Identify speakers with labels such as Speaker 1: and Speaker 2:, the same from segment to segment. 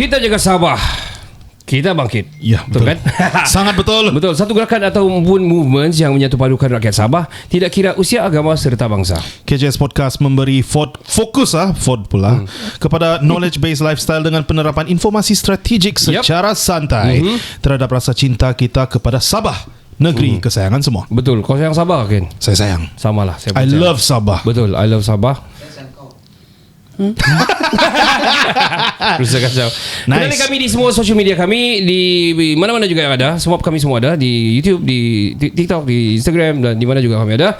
Speaker 1: Kita jaga Sabah, kita bangkit.
Speaker 2: Ya, betul
Speaker 1: kan?
Speaker 2: Sangat betul.
Speaker 1: Betul. Satu gerakan ataupun movement yang menyatu padukan rakyat Sabah, tidak kira usia, agama serta bangsa.
Speaker 2: KJS Podcast memberi fokus kepada knowledge based lifestyle dengan penerapan informasi strategik secara santai terhadap rasa cinta kita kepada Sabah, negeri kesayangan semua.
Speaker 1: Betul. Kau sayang Sabah kan?
Speaker 2: Saya sayang.
Speaker 1: Samalah.
Speaker 2: I love Sabah.
Speaker 1: Betul. I love Sabah. Rusak kacau.
Speaker 2: Nice.
Speaker 1: Kenali kami di semua social media kami, di mana-mana juga yang ada. Semua kami semua ada di YouTube, di TikTok, di Instagram dan di mana juga kami ada.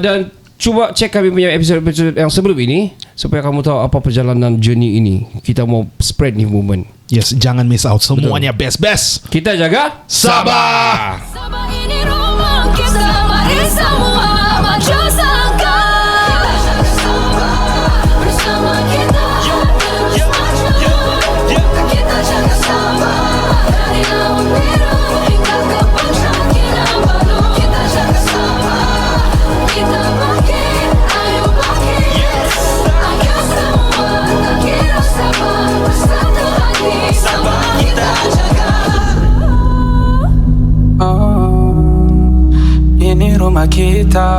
Speaker 1: Dan cuba cek kami punya episode-episode yang sebelum ini supaya kamu tahu apa perjalanan journey ini. Kita mau spread ni movement.
Speaker 2: Yes, jangan miss out. Semuanya best.
Speaker 1: Kita jaga
Speaker 2: Sabah.
Speaker 3: Sabah ini rumah kita, mari semua maju sangka. Bersama kita kita jaga Sabah, dari laut biru hingga ke puncak Kinabalu. Kita jaga Sabah, kita bangkit, ayo bangkit. Ayo semua, tak kira Sabah, bersatu hati Sabah kita jaga.
Speaker 4: Ini rumah kita.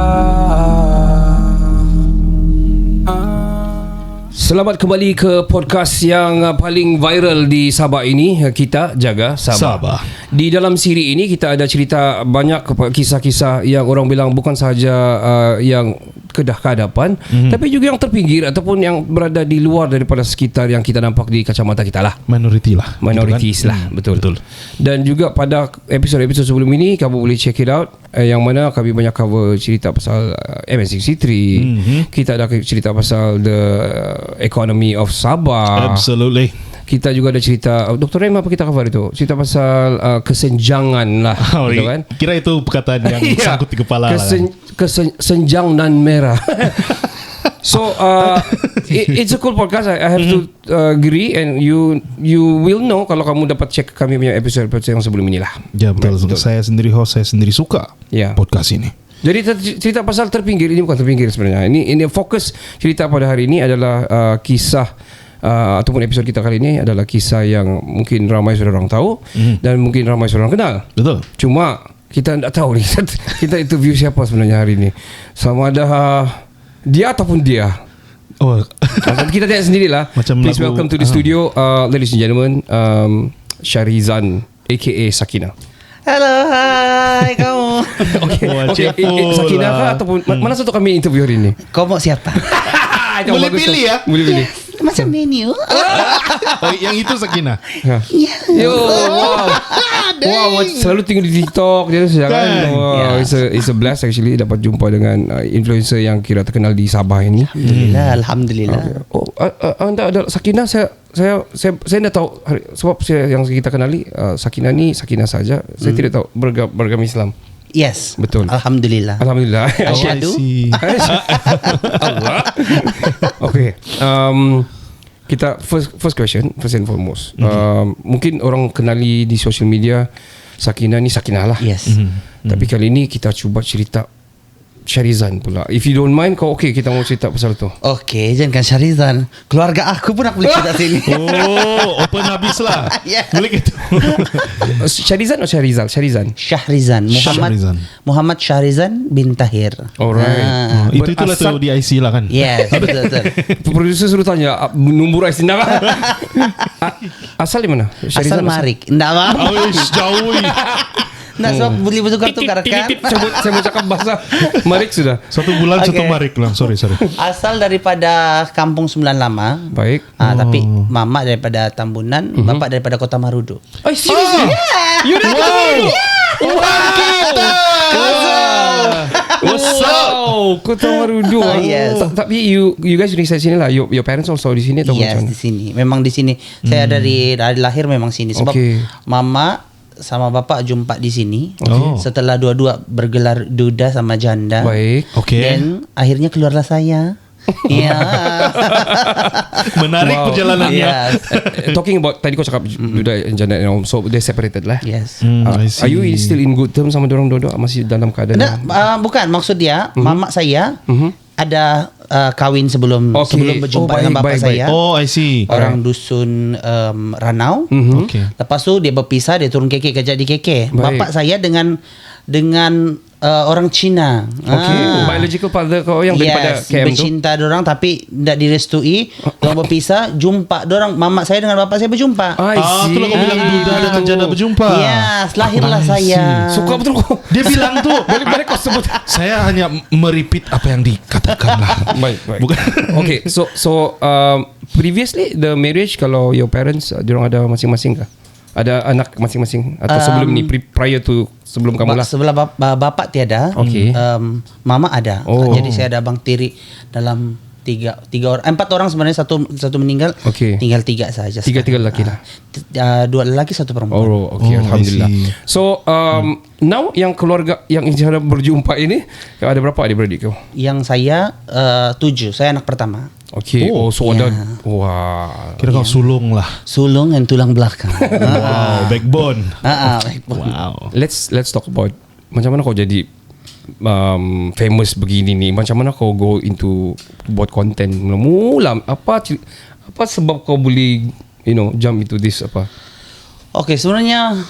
Speaker 1: Selamat kembali ke podcast yang paling viral di Sabah ini. Kita jaga Sabah. Di dalam siri ini kita ada cerita banyak kisah-kisah yang orang bilang bukan sahaja yang kehadapan, tapi juga yang terpinggir ataupun yang berada di luar daripada sekitar yang kita nampak di kacamata kita lah. Minorities lah. Betul. Dan juga pada episod-episod sebelum ini kamu boleh check it out, yang mana kami banyak cover cerita pasal MN63. Kita ada cerita pasal the economy of Sabah.
Speaker 2: Absolutely.
Speaker 1: Kita juga ada cerita Dr. Rem, apa kita cover itu? Cerita pasal kesenjangan lah, gitu kan?
Speaker 2: Kira itu perkataan yang sangkut di kepala
Speaker 1: kesenjang nan merah. So it's a cool podcast. I have to agree, and you will know kalau kamu dapat cek kami punya episode yang sebelum inilah.
Speaker 2: Ya betul. Saya sendiri host, saya sendiri suka podcast ini. Jadi
Speaker 1: cerita pasal terpinggir ini bukan terpinggir sebenarnya. Ini fokus cerita pada hari ini adalah kisah ataupun episod kita kali ini adalah kisah yang mungkin ramai saudara orang tahu dan mungkin ramai saudara orang kenal.
Speaker 2: Betul.
Speaker 1: Cuma kita tidak tahu ni kita interview siapa sebenarnya hari ini. Sama ada dia ataupun dia.
Speaker 2: Oh,
Speaker 1: kita tengok sendirilah.
Speaker 2: Macam
Speaker 1: please
Speaker 2: lagu,
Speaker 1: welcome to the studio, ladies and gentlemen, Shahrizan aka Sakina.
Speaker 5: Hello, hai kamu.
Speaker 1: Okay. Sakina kah ataupun mana satu kami interview hari ini?
Speaker 5: Kau mau siapa?
Speaker 2: Boleh pilih ya?
Speaker 1: Boleh pilih.
Speaker 5: Macam menu.
Speaker 2: Oh, yang itu Sakina.
Speaker 1: Yo, wow, selalu tengok di TikTok dia kan. Wow, it's a blast actually dapat jumpa dengan influencer yang kira terkenal di Sabah ini.
Speaker 5: Alhamdulillah.
Speaker 1: Okay. Oh, anda ada Sakina, saya tidak tahu sebab yang kita kenali Sakina ni Sakina saja. Saya tidak tahu beragama Islam.
Speaker 5: Yes.
Speaker 1: Betul.
Speaker 5: Alhamdulillah.
Speaker 1: Asyhadu. Allah. Okay. Kita first question, first and foremost. Mungkin orang kenali di social media Sakina ni Sakina lah.
Speaker 5: Yes.
Speaker 1: Tapi kali ini kita cuba cerita Shahrizan pula. If you don't mind, kau okay kita mau cerita pasal tu.
Speaker 5: Okay, jangan Shahrizan. Keluarga aku pun aku boleh cerita sini.
Speaker 2: Oh, open habis lah.
Speaker 5: Yeah.
Speaker 2: Boleh gitu.
Speaker 1: Shahrizan atau Shahrizan?
Speaker 5: Shahrizan. Muhammad Shahrizan bin Tahir.
Speaker 1: Alright.
Speaker 2: Itulah tu di IC lah kan.
Speaker 5: Yes, betul.
Speaker 1: Produser suruh tanya nombor IC nak. Asal di mana?
Speaker 5: Asal Marik. Enggak apa.
Speaker 2: Jauh.
Speaker 5: Nah, sebab boleh bertukar-tukar kan.
Speaker 1: Saya mau cakap bahasa Marik sudah.
Speaker 2: 1 bulan 1 Marik lah. Sorry.
Speaker 5: Asal daripada Kampung Sembilan Lama.
Speaker 1: Baik.
Speaker 5: Tapi mama daripada Tambunan, bapak daripada Kota Marudu.
Speaker 1: Oh, seriously? You dah Wow, Kota Marudu.
Speaker 5: Yes.
Speaker 1: Tapi you guys reside sini lah. Your parents also di sini atau
Speaker 5: macam mana? Di sini. Memang di sini. Saya dari lahir memang sini. Sebab mama sama bapa jumpa di sini. Setelah dua-dua bergelar duda sama janda.
Speaker 1: Baik.
Speaker 5: Dan akhirnya keluarlah saya.
Speaker 2: Menarik perjalanannya.
Speaker 1: Talking about tadi kau cakap duda janda, so they separated lah.
Speaker 5: Yes.
Speaker 1: Are you still in good terms sama dorang dua-dua? Masih dalam keadaan?
Speaker 5: Bukan, maksud dia mama saya ada kahwin sebelum berjumpa dengan bapa saya.
Speaker 2: Oh, I see.
Speaker 5: Orang dusun Ranau.
Speaker 2: Okay.
Speaker 5: Lepas tu dia berpisah, dia turun KK, kerja di KK. Bapa saya dengan orang Cina.
Speaker 1: Biological father kau yang daripada KM tu.
Speaker 5: Bercinta dorang tapi tidak direstui. Dorang berpisah, jumpa dorang, mama saya dengan bapa saya berjumpa.
Speaker 2: Itulah kau bilang duda dengan janda berjumpa.
Speaker 5: Yes, lahirlah saya.
Speaker 1: Suka betul kau.
Speaker 2: Dia bilang tu.
Speaker 1: Balik-balik kau sebut.
Speaker 2: Saya hanya merepeat apa yang dikatakan lah.
Speaker 1: Baik. Okay, so previously the marriage, kalau your parents, diorang ada masing-masing kah? Ada anak masing-masing atau sebelum ni, prior to sebelum kamu lah?
Speaker 5: Sebelah bapak tiada.
Speaker 1: Okay.
Speaker 5: Mama ada. Jadi saya ada abang tiri dalam tiga orang, 4 orang sebenarnya, satu meninggal.
Speaker 1: Okay.
Speaker 5: Tinggal 3 saja.
Speaker 1: 3 lelaki lah.
Speaker 5: 2 lelaki 1 perempuan.
Speaker 1: Okay, alhamdulillah. So now yang keluarga yang insya berjumpa ini, ada berapa adik-beradik kau?
Speaker 5: Yang saya 7. Saya anak pertama.
Speaker 1: Okay. So ada. Wah.
Speaker 2: Kira kau sulung lah.
Speaker 5: Sulung dan tulang belakang.
Speaker 2: Wow, backbone.
Speaker 5: Backbone.
Speaker 2: Wow.
Speaker 1: Let's talk about macam mana kau jadi famous begini ni. Macam mana kau go into buat content mula, apa sebab kau boleh jump into this apa?
Speaker 5: Okay, sebenarnya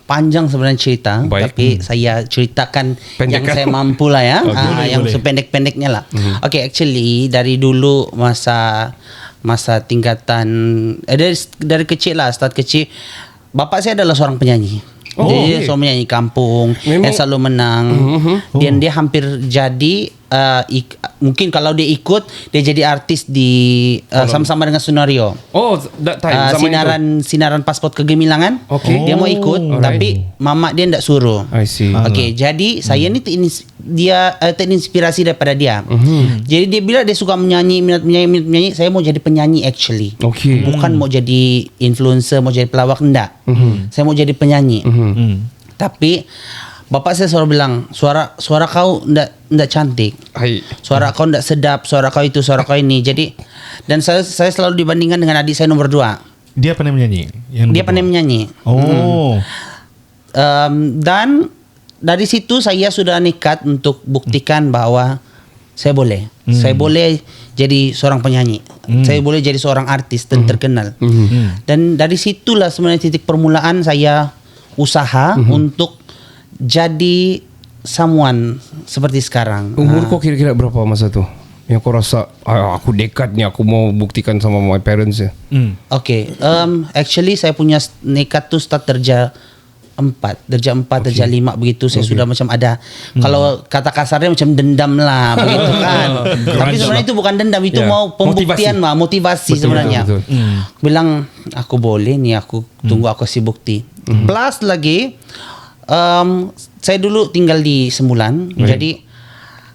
Speaker 5: panjang sebenarnya cerita.
Speaker 1: Baik.
Speaker 5: Tapi saya ceritakan yang
Speaker 1: Pendekkan.
Speaker 5: saya mampu lah ya. Yang
Speaker 2: boleh.
Speaker 5: sependek-pendeknya lah. Okay, actually dari dulu masa tingkatan dari kecil lah, start kecil, bapak saya adalah seorang penyanyi. Dia selalu menyanyi kampung, yang selalu menang. Dan dia hampir jadi mungkin kalau dia ikut, dia jadi artis di sama-sama dengan Sunario.
Speaker 1: That time zaman
Speaker 5: Sinaran Pasport Kegemilangan.
Speaker 1: Okay.
Speaker 5: Dia mau ikut, tapi mama dia tidak suruh.
Speaker 1: I see.
Speaker 5: Okay, jadi saya ni terinspirasi daripada dia. Jadi dia bilang dia suka minat menyanyi. Saya mau jadi penyanyi actually.
Speaker 1: Okay.
Speaker 5: Bukan mau jadi influencer, mau jadi pelawak, enggak. Saya mau jadi penyanyi. Tapi bapak saya selalu bilang, suara kau enggak cantik. Suara kau enggak sedap, suara kau itu, suara kau ini. Jadi dan saya selalu dibandingkan dengan adik saya nomor 2.
Speaker 2: Dia pandai menyanyi.
Speaker 5: Dia pandai menyanyi. Dan dari situ saya sudah nekat untuk buktikan bahwa saya boleh. Saya boleh jadi seorang penyanyi. Saya boleh jadi seorang artis dan terkenal. Dan dari situlah sebenarnya titik permulaan saya usaha untuk jadi someone seperti sekarang.
Speaker 1: Umur kau kira-kira berapa masa tu? Yang kau rasa aku dekat ni, aku mau buktikan sama my parents ya.
Speaker 5: Okay, actually saya punya nekat tu start darjah 4, darjah 5 begitu. Saya sudah macam ada, kalau kata kasarnya macam dendam lah begitu kan. Tapi sebenarnya itu bukan dendam, itu mau pembuktian, motivasi sebenarnya.
Speaker 1: Betul.
Speaker 5: Bilang aku boleh nih, aku tunggu aku kasih bukti. Plus lagi saya dulu tinggal di Semulan. Jadi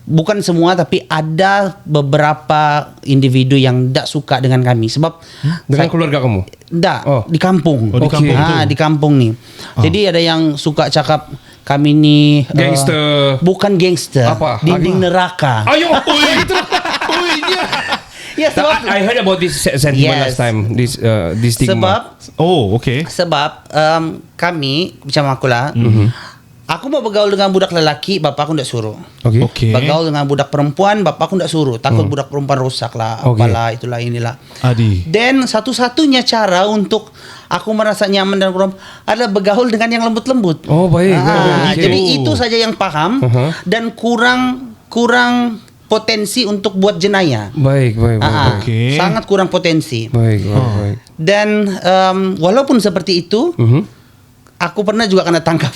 Speaker 5: bukan semua, tapi ada beberapa individu yang tak suka dengan kami. Sebab
Speaker 1: dengan keluarga kamu?
Speaker 5: Tak, di kampung.
Speaker 2: Di kampung tu.
Speaker 5: Di kampung ni. Jadi ada yang suka cakap kami ni
Speaker 1: Gangster.
Speaker 5: Bukan gangster.
Speaker 1: Apa?
Speaker 5: Dinding neraka.
Speaker 1: Ayo.
Speaker 5: Ya, sebab
Speaker 1: I heard about this sentiment last time. This stigma.
Speaker 5: Sebab kami macam akulah. Aku mau bergaul dengan budak lelaki, bapak aku tidak suruh.
Speaker 2: Okay.
Speaker 5: Bergaul dengan budak perempuan, bapak aku tidak suruh. Takut budak perempuan rusak lah, apalah, itulah inilah. Dan satu-satunya cara untuk aku merasa nyaman dan adalah bergaul dengan yang lembut-lembut.
Speaker 1: Baik.
Speaker 5: Jadi itu saja yang paham dan kurang potensi untuk buat jenayah.
Speaker 1: Baik.
Speaker 5: Sangat kurang potensi.
Speaker 1: Baik.
Speaker 5: Dan walaupun seperti itu, aku pernah juga kena tangkap.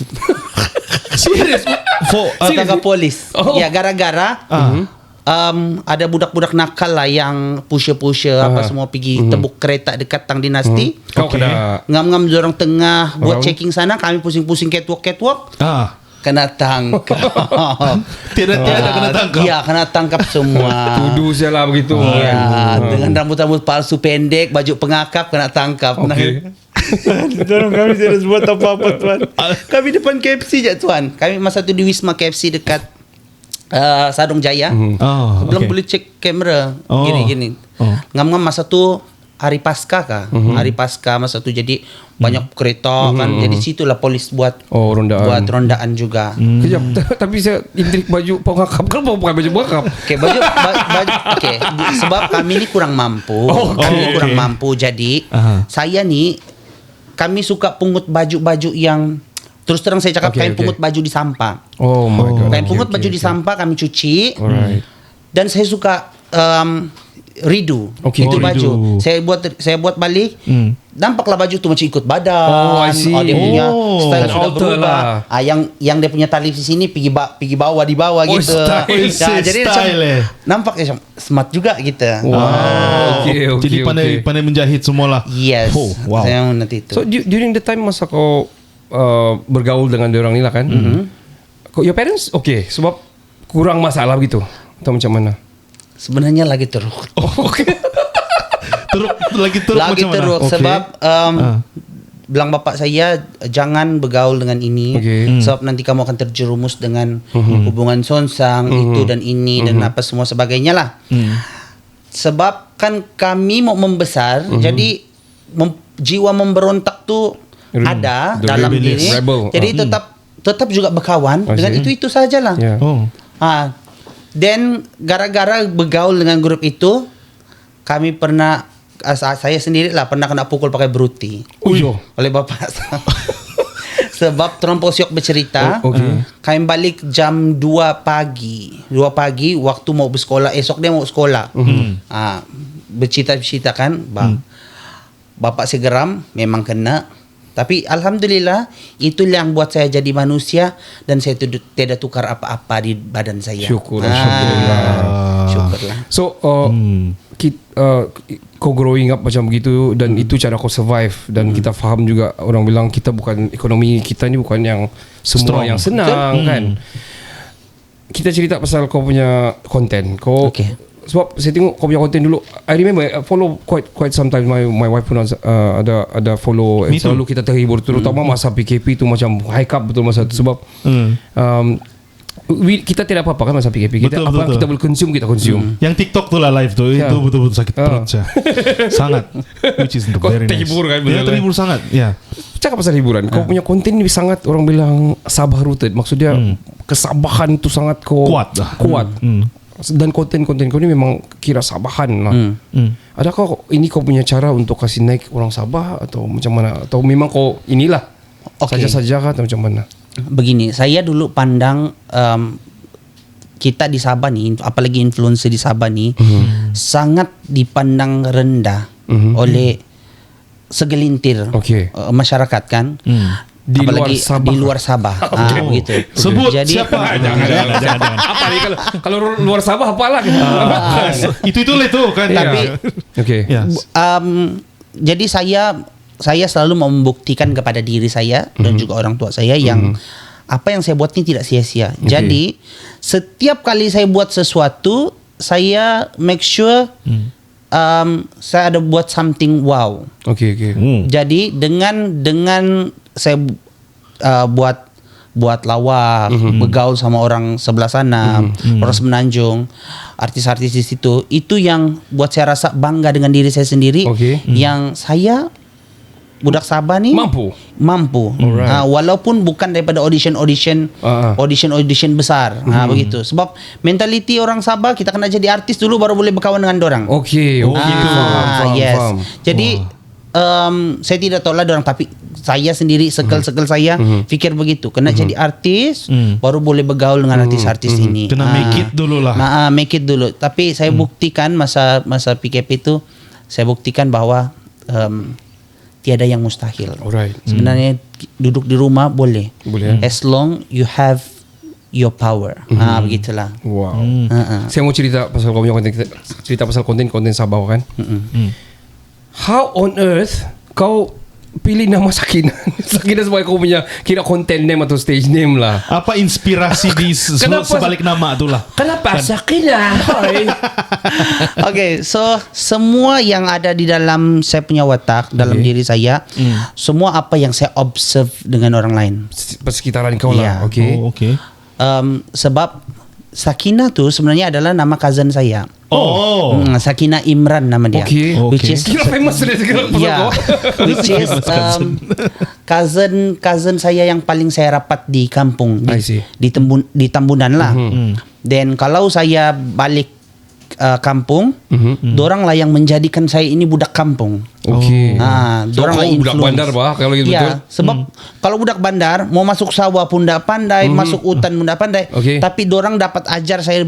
Speaker 2: Serius?
Speaker 5: Tangkap polis. Ya, gara-gara ada budak-budak nakal lah yang pusher apa semua pergi tebuk kereta dekat Tang Dinasti.
Speaker 1: Kau kena
Speaker 5: ngam-ngam dorang tengah buat checking sana, kami pusing-pusing catwalk. Kena tangkap.
Speaker 2: Tiada kena tangkap.
Speaker 5: Ya, kena tangkap semua.
Speaker 1: tuduh saya lah begitu.
Speaker 5: Ya, dengan rambut-rambut palsu pendek, baju pengakap, kena tangkap. Kami tidak buat apa-apa, tuan. Kami depan KFC je, tuan. Kami masa tu di Wisma KFC dekat Sadong Jaya. Belum boleh cek kamera. Gini-gini. Ngam-ngam masa tu hari pasca kah? Hari pasca masa tu jadi banyak kereta kan. Jadi situlah polis buat rondaan juga.
Speaker 1: Kejap. Tapi saya intrik baju pengakap. Kenapa bukan baju pengakap?
Speaker 5: Okey, baju okey, sebab kami ni kurang mampu. Kami kurang mampu, jadi saya ni kami suka pungut baju-baju yang terus terang saya cakap kain pungut baju di sampah.
Speaker 1: Oh my god.
Speaker 5: Kain pungut baju di sampah kami cuci.
Speaker 1: Alright.
Speaker 5: Dan saya suka redo itu baju. Saya buat balik. Nampaklah baju tu macam ikut badan.
Speaker 1: Oh, I see.
Speaker 5: Dia punya style sudah
Speaker 1: alter
Speaker 5: berubah.
Speaker 1: lah.
Speaker 5: Yang dia punya tali di sini pergi bawah di bawah gitu. Jadi macam nampak macam smart juga gitu.
Speaker 1: Wow.
Speaker 2: Jadi pandai menjahit semualah.
Speaker 5: Yes.
Speaker 2: Oh, wow.
Speaker 5: Saya nanti itu.
Speaker 1: So during the time masa kau bergaul dengan diorang ni lah kan, your parents okay sebab kurang masalah gitu atau macam mana?
Speaker 5: Sebenarnya lagi teruk.
Speaker 2: Lagi teruk
Speaker 5: okay. Sebab bilang bapak saya jangan bergaul dengan ini, sebab nanti kamu akan terjerumus dengan hubungan sonsang itu dan ini dan apa semua sebagainya lah. Sebab kan kami mau membesar, jadi jiwa memberontak tu ada dalam diri. Jadi tetap juga berkawan dengan itu sajalah. Then gara-gara bergaul dengan grup itu, kami pernah saya sendiri lah pernah kena pukul pakai bruti oleh bapak. Sebab terlampau syok bercerita. Kami balik jam 2 pagi waktu mau bersekolah, esok dia mau sekolah. Bercerita kan, bapak saya geram, memang kena. Tapi alhamdulillah itu yang buat saya jadi manusia dan saya tidak tukar apa-apa di badan saya. Syukurlah.
Speaker 1: So kau growing up macam begitu dan itu cara kau survive dan kita faham juga orang bilang kita bukan ekonomi kita ni bukan yang semua yang senang kan. Kita cerita pasal kau punya konten. Kau sebab saya tengok kau punya konten dulu. I remember I follow quite sometimes my wife pun ada follow. Selalu kita terhibur terutama masa PKP tu macam high up betul masa tu sebab kita tidak apa-apa kan masa PKP. Kita betul. Kita boleh consume, kita consume.
Speaker 2: Yang TikTok tu lah live tu itu betul-betul sakit perut saya. Sangat. Which is very nice.
Speaker 1: Terhibur kan?
Speaker 2: Ya, terhibur sangat. Ya.
Speaker 1: Cakap pasal hiburan, kau punya konten ni sangat orang bilang Sabah rooted. Maksudnya kesabahan tu sangat kuat. Dan konten-konten kau ni memang kira Sabahan lah. Adakah ini kau punya cara untuk kasih naik orang Sabah atau macam mana? Atau memang kau inilah saja-saja kah atau macam mana?
Speaker 5: Begini, saya dulu pandang kita di Sabah ni, apalagi influencer di Sabah ni, sangat dipandang rendah oleh segelintir masyarakat kan. Apalagi di luar Sabah. Begitu.
Speaker 2: Sebut
Speaker 5: jadi,
Speaker 2: siapa?
Speaker 1: Jangan. Apa ni kalau luar Sabah apalah?
Speaker 2: Itu kan.
Speaker 5: Tapi jadi saya selalu membuktikan kepada diri saya dan juga orang tua saya yang apa yang saya buat ini tidak sia-sia. Jadi setiap kali saya buat sesuatu, saya make sure saya ada buat something wow. Jadi dengan saya buat lawak, bergaul sama orang sebelah sana, orang Semenanjung, artis-artis di situ, itu yang buat saya rasa bangga dengan diri saya sendiri. Yang saya budak Sabah ni mampu. Walaupun bukan daripada audition besar. Begitu. Sebab mentaliti orang Sabah, kita kena jadi artis dulu baru boleh berkawan dengan dorang. Faham. Jadi saya tidak tahu lah dorang, tapi saya sendiri circle saya fikir begitu, kena jadi artis baru boleh bergaul dengan artis-artis ini.
Speaker 2: Kena make it dulu lah.
Speaker 5: Make it dulu. Tapi saya buktikan masa PKP itu, saya buktikan bahwa tiada yang mustahil. Sebenarnya duduk di rumah boleh. As long you have your power. Begitulah.
Speaker 1: Wow. Saya mau cerita pasal kau punya konten, cerita pasal konten Sabah kan. How on earth kau pilih nama Sakinah? Sakinah sebagai kau punya kira content name atau stage name lah.
Speaker 2: Apa inspirasi di sebalik nama tu lah?
Speaker 1: Kenapa Sakinah?
Speaker 5: Okay, so semua yang ada di dalam saya punya watak, dalam diri saya, semua apa yang saya observe dengan orang lain,
Speaker 1: persekitaran kau lah.
Speaker 5: Sebab Sakina tu sebenarnya adalah nama cousin saya.
Speaker 2: Oh.
Speaker 5: Sakina Imran nama dia.
Speaker 1: Okay.
Speaker 5: Which is
Speaker 1: Kira famous dia sekarang pasal
Speaker 5: yeah,
Speaker 1: kau.
Speaker 5: which is cousin saya yang paling saya rapat di kampung
Speaker 1: I see.
Speaker 5: di Tambunan lah. Then kalau saya balik kampung, dorang lah yang menjadikan saya ini budak kampung.
Speaker 1: Okay.
Speaker 5: Dorang lah
Speaker 1: kau budak
Speaker 5: influence.
Speaker 1: bandar bah kalau gitu betul.
Speaker 5: Ya, sebab kalau budak bandar mau masuk sawah pun tak pandai, masuk hutan pun tak pandai.
Speaker 1: Okay.
Speaker 5: Tapi dorang dapat ajar saya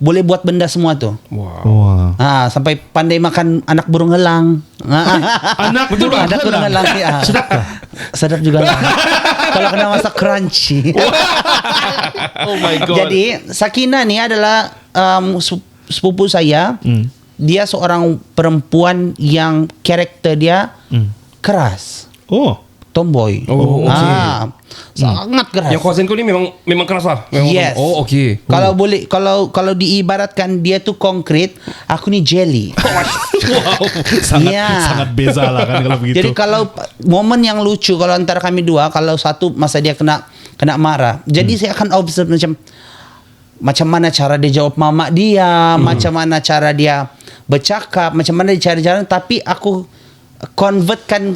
Speaker 5: boleh buat benda semua tu.
Speaker 1: Wow.
Speaker 2: Wah.
Speaker 5: Sampai pandai makan anak burung helang.
Speaker 2: Anak betul
Speaker 5: Anak burung helang. Ya. Sedap tak? Sedap juga lah. Kalau kena masak crunchy.
Speaker 2: Oh my god.
Speaker 5: Jadi Sakina ni adalah sepupu saya. Dia seorang perempuan yang karakter dia keras,
Speaker 2: Oh.
Speaker 5: tomboy.
Speaker 1: Oh, okay.
Speaker 5: Sangat keras.
Speaker 1: Yang cousin kau ni memang keras lah. Memang,
Speaker 5: Yes.
Speaker 1: Oh, okay.
Speaker 5: Kalau boleh, kalau diibaratkan dia tu konkret, aku ni jelly.
Speaker 2: Wow. Sangat
Speaker 5: Ya.
Speaker 2: sangat beza lah kan kalau begitu.
Speaker 5: Jadi kalau momen yang lucu kalau antara kami dua, kalau satu masa dia kena marah, jadi saya akan observe macam mana cara dia jawab mama dia, macam mana cara dia bercakap, macam mana dia cara-cara, tapi aku convertkan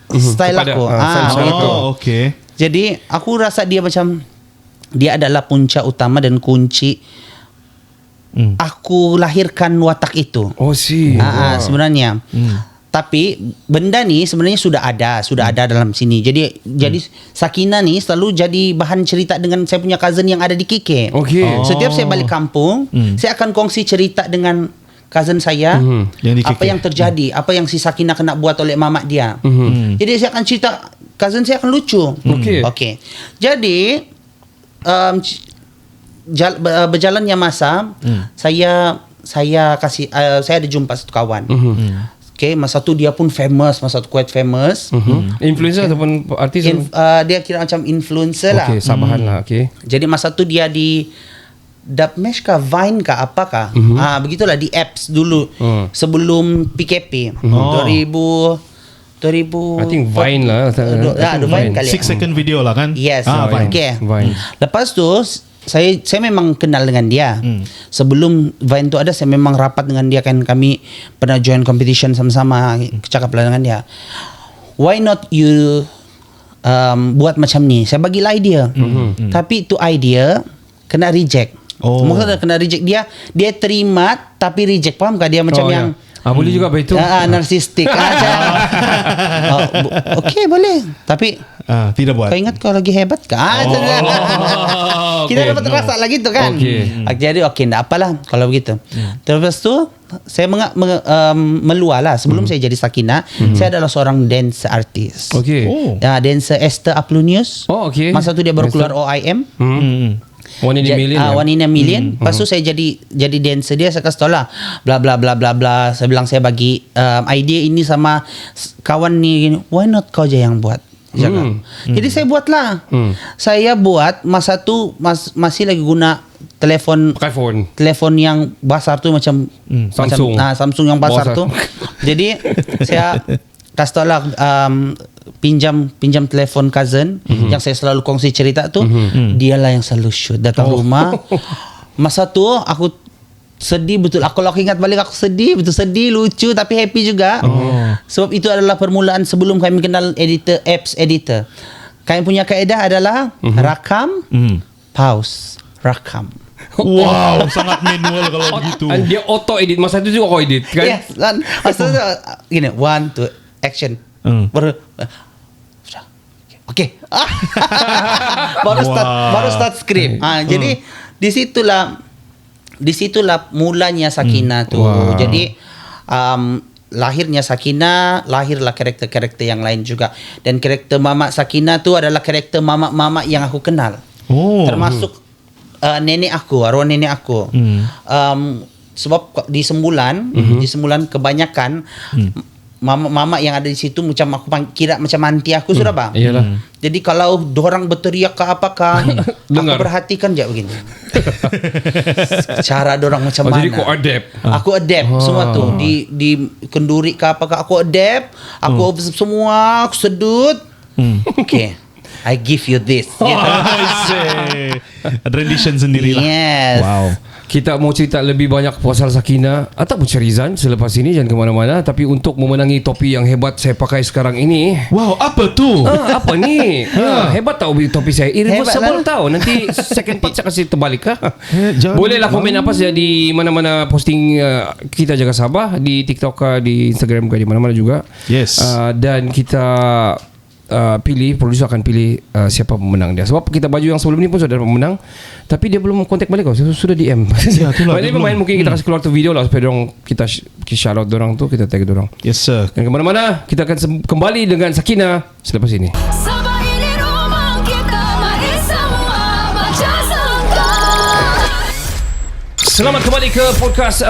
Speaker 5: style
Speaker 1: kepada,
Speaker 5: aku.
Speaker 1: style
Speaker 5: Gitu.
Speaker 2: Oh, okay.
Speaker 5: Jadi aku rasa dia macam dia adalah punca utama dan kunci aku lahirkan watak itu.
Speaker 1: Oh, si.
Speaker 5: Sebenarnya. Tapi benda ni sebenarnya sudah ada dalam sini. Jadi Sakina ni selalu jadi bahan cerita dengan saya punya cousin yang ada di KK.
Speaker 1: Okay.
Speaker 5: Setiap saya balik kampung, saya akan kongsi cerita dengan cousin saya
Speaker 2: Yang di
Speaker 5: apa
Speaker 2: KK.
Speaker 5: yang terjadi, apa yang si Sakina kena buat oleh mamak dia. Jadi saya akan cerita, cousin saya akan lucu. Okay. Jadi berjalannya masa, saya ada jumpa satu kawan. Okay, masa tu dia pun famous, masa tu quite famous.
Speaker 1: Influencer ataupun artis?
Speaker 5: Dia kira macam influencer lah.
Speaker 1: Okay, Sabahan lah. Okay.
Speaker 5: Jadi masa tu dia di Dubmesh kah, Vine kah, apakah? Begitulah di apps dulu sebelum PKP. 2000
Speaker 1: I think Vine lah.
Speaker 5: Vine kali.
Speaker 2: 6-second video lah kan?
Speaker 5: Yes.
Speaker 2: Vine.
Speaker 5: Okay.
Speaker 1: Vine.
Speaker 5: Lepas tu saya memang kenal dengan dia. Sebelum Vine tu ada, saya memang rapat dengan dia kan, kami pernah join competition sama-sama, cakap dengan dia. Why not you buat macam ni? Saya bagilah idea. Tapi itu idea kena reject. Maksudnya kena reject, dia terima tapi reject. Faham tak dia macam yang
Speaker 1: boleh juga begitu.
Speaker 5: narsistik. Okay, boleh. Tapi
Speaker 2: tidak buat.
Speaker 5: kau ingat kau lagi hebat kah? Kita dapat terasa lagi tu kan. Jadi tak apalah kalau begitu. Terus tu saya meluar lah. Sebelum saya jadi Sakina, saya adalah seorang dance artist.
Speaker 1: Okay.
Speaker 5: Dancer Esther Aplunius.
Speaker 1: Okay.
Speaker 5: Masa tu dia baru keluar OIM.
Speaker 1: One in a million.
Speaker 5: One in a million. Lepas tu saya jadi dancer dia. Saya kasih tahu lah, bla bla bla bla bla. Saya bilang saya bagi idea ini sama kawan ni. Why not kau je yang buat? Jadi saya buatlah. Saya buat masa tu masih lagi guna telefon.
Speaker 1: Pakai phone.
Speaker 5: Telefon yang besar tu macam
Speaker 1: Samsung.
Speaker 5: Samsung yang besar tu. Jadi saya kasih tahu lah, pinjam telefon cousin yang saya selalu kongsi cerita tu. Dialah yang selalu shoot, datang rumah. Masa tu aku sedih betul. Kalau aku ingat balik, aku sedih betul, sedih, lucu tapi happy juga. Sebab itu adalah permulaan sebelum kami kenal apps editor. Kami punya kaedah adalah rakam, pause, rakam.
Speaker 2: Wow, sangat manual kalau begitu.
Speaker 1: Dia auto edit. Masa itu juga kau edit kan?
Speaker 5: Yes. Masa tu gini, 1, 2, action. Baru okay. baru start script. Jadi disitulah mulanya Sakina tu. Jadi lahirnya Sakina, lahirlah karakter-karakter yang lain juga. Dan karakter Mama Sakina tu adalah karakter mama-mama yang aku kenal. Termasuk nenek aku, arwah nenek aku. Sebab di Sembulan kebanyakan mama yang ada di situ macam aku kira macam anti aku sudah bang.
Speaker 1: Iyalah.
Speaker 5: Jadi kalau dorang berteriak ke apakah, aku perhatikan je begini. Cara dorang macam mana.
Speaker 1: Jadi kau adapt.
Speaker 5: Aku adapt semua tu. Di kenduri ke apakah aku adapt. Aku observe semua, aku sedut. Okay. I give you this. Gitu.
Speaker 2: Rendition sendirilah.
Speaker 5: Yes.
Speaker 2: Wow.
Speaker 1: Kita mau cerita lebih banyak pasal Sakinah ataupun Syarizan selepas ini, jangan ke mana-mana. Tapi untuk memenangi topi yang hebat saya pakai sekarang ini.
Speaker 2: Wow, apa tu?
Speaker 1: Apa ni? Hebat tau topi saya. Irreversible tau. Nanti second part saya kasih terbalik.
Speaker 2: Jangan-
Speaker 1: Bolehlah komen apa saja di mana-mana posting kita Jaga Sabah, di TikTok, di Instagram, di mana-mana juga.
Speaker 2: Yes.
Speaker 1: Dan kita producer akan pilih siapa pemenang dia. Sebab kita baju yang sebelum ni pun sudah ada pemenang, tapi dia belum kontak balik sudah DM.
Speaker 2: Ya, itulah, dia
Speaker 1: Pemain
Speaker 2: belum.
Speaker 1: mungkin kita kasih keluar tu video lah supaya dorang kita shout out dorang tu, kita tag dorang.
Speaker 2: Yes sir.
Speaker 1: Dan ke mana-mana, kita akan kembali dengan Sakinah selepas ini.
Speaker 3: Sabah ini rumah kita, mari semua baca sangka.
Speaker 1: Selamat kembali ke podcast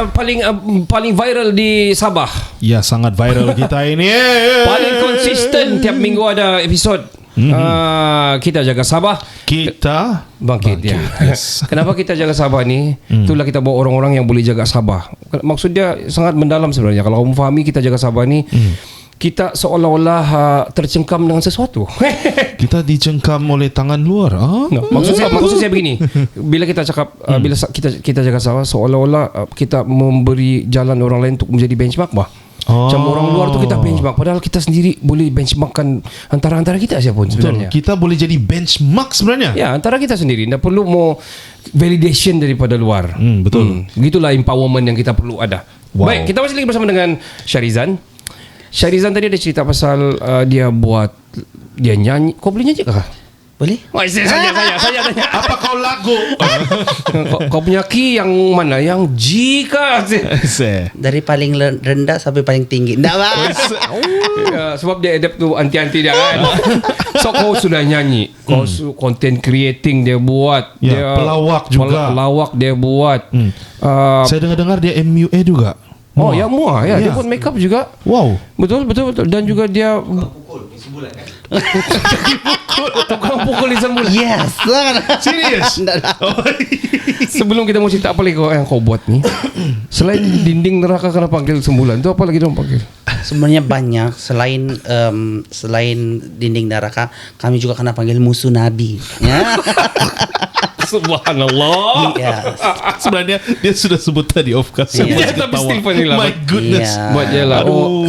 Speaker 1: paling viral di Sabah.
Speaker 2: Ya, sangat viral kita ini.
Speaker 1: Paling konsisten, tiap minggu ada episod. Kita Jaga Sabah.
Speaker 2: Kita
Speaker 1: Bangkit ya.
Speaker 2: Yes.
Speaker 1: Kenapa kita jaga Sabah ni? Itulah kita bawa orang-orang yang boleh jaga Sabah. Maksud dia sangat mendalam sebenarnya. Kalau kamu fahami kita jaga Sabah ni, kita seolah-olah tercengkam dengan sesuatu.
Speaker 2: Kita dicengkam oleh tangan luar.
Speaker 1: No, maksud saya begini. Bila kita cakap bila kita jaga Sabah, seolah-olah kita memberi jalan orang lain untuk menjadi benchmark bah. Macam orang luar tu kita benchmark, padahal kita sendiri boleh benchmarkkan antara kita siapa pun sebenarnya.
Speaker 2: Kita boleh jadi benchmark sebenarnya.
Speaker 1: Ya, antara kita sendiri. Tak perlu mau validation daripada luar.
Speaker 2: Betul.
Speaker 1: Begitulah empowerment yang kita perlu ada.
Speaker 2: Wow.
Speaker 1: Baik, kita masih lagi bersama dengan Syarizan. Syarizan tadi ada cerita pasal dia nyanyi. Kau boleh nyanyi kah?
Speaker 5: Boleh?
Speaker 1: Oh, saya tanya.
Speaker 2: Apa kau lagu?
Speaker 1: kau punya key yang mana? Yang G kah?
Speaker 5: Dari paling rendah sampai paling tinggi. Enggak, Bang.
Speaker 1: Ya, sebab dia adapt tu anti-anti dia kan. So kau sudah nyanyi, kau content creating dia buat,
Speaker 2: Ya,
Speaker 1: dia
Speaker 2: pelawak juga.
Speaker 1: Pelawak dia buat.
Speaker 2: Saya dengar-dengar dia MUA juga.
Speaker 1: Oh ya, muah ya. Dia
Speaker 2: Ya.
Speaker 1: buat makeup juga.
Speaker 2: Wow.
Speaker 1: Betul. Dan juga dia tukang pukul di sembulan.
Speaker 5: Yes.
Speaker 2: Serius?
Speaker 1: Sebelum kita mau cerita apa lagi yang kau buat ni, selain dinding neraka kena panggil sembulan tu, apa lagi dong panggil?
Speaker 5: Sebenarnya banyak selain dinding neraka, kami juga kena panggil musuh Nabi. Ya.
Speaker 1: Subhanallah.
Speaker 5: Ya.
Speaker 2: Sebenarnya dia sudah sebut tadi off cast.
Speaker 5: Iya.
Speaker 2: Saya
Speaker 1: Tapi
Speaker 2: ketawa.
Speaker 1: still funny lah.
Speaker 2: My goodness.
Speaker 5: Iya.
Speaker 1: Buat je lah.
Speaker 2: Aduh.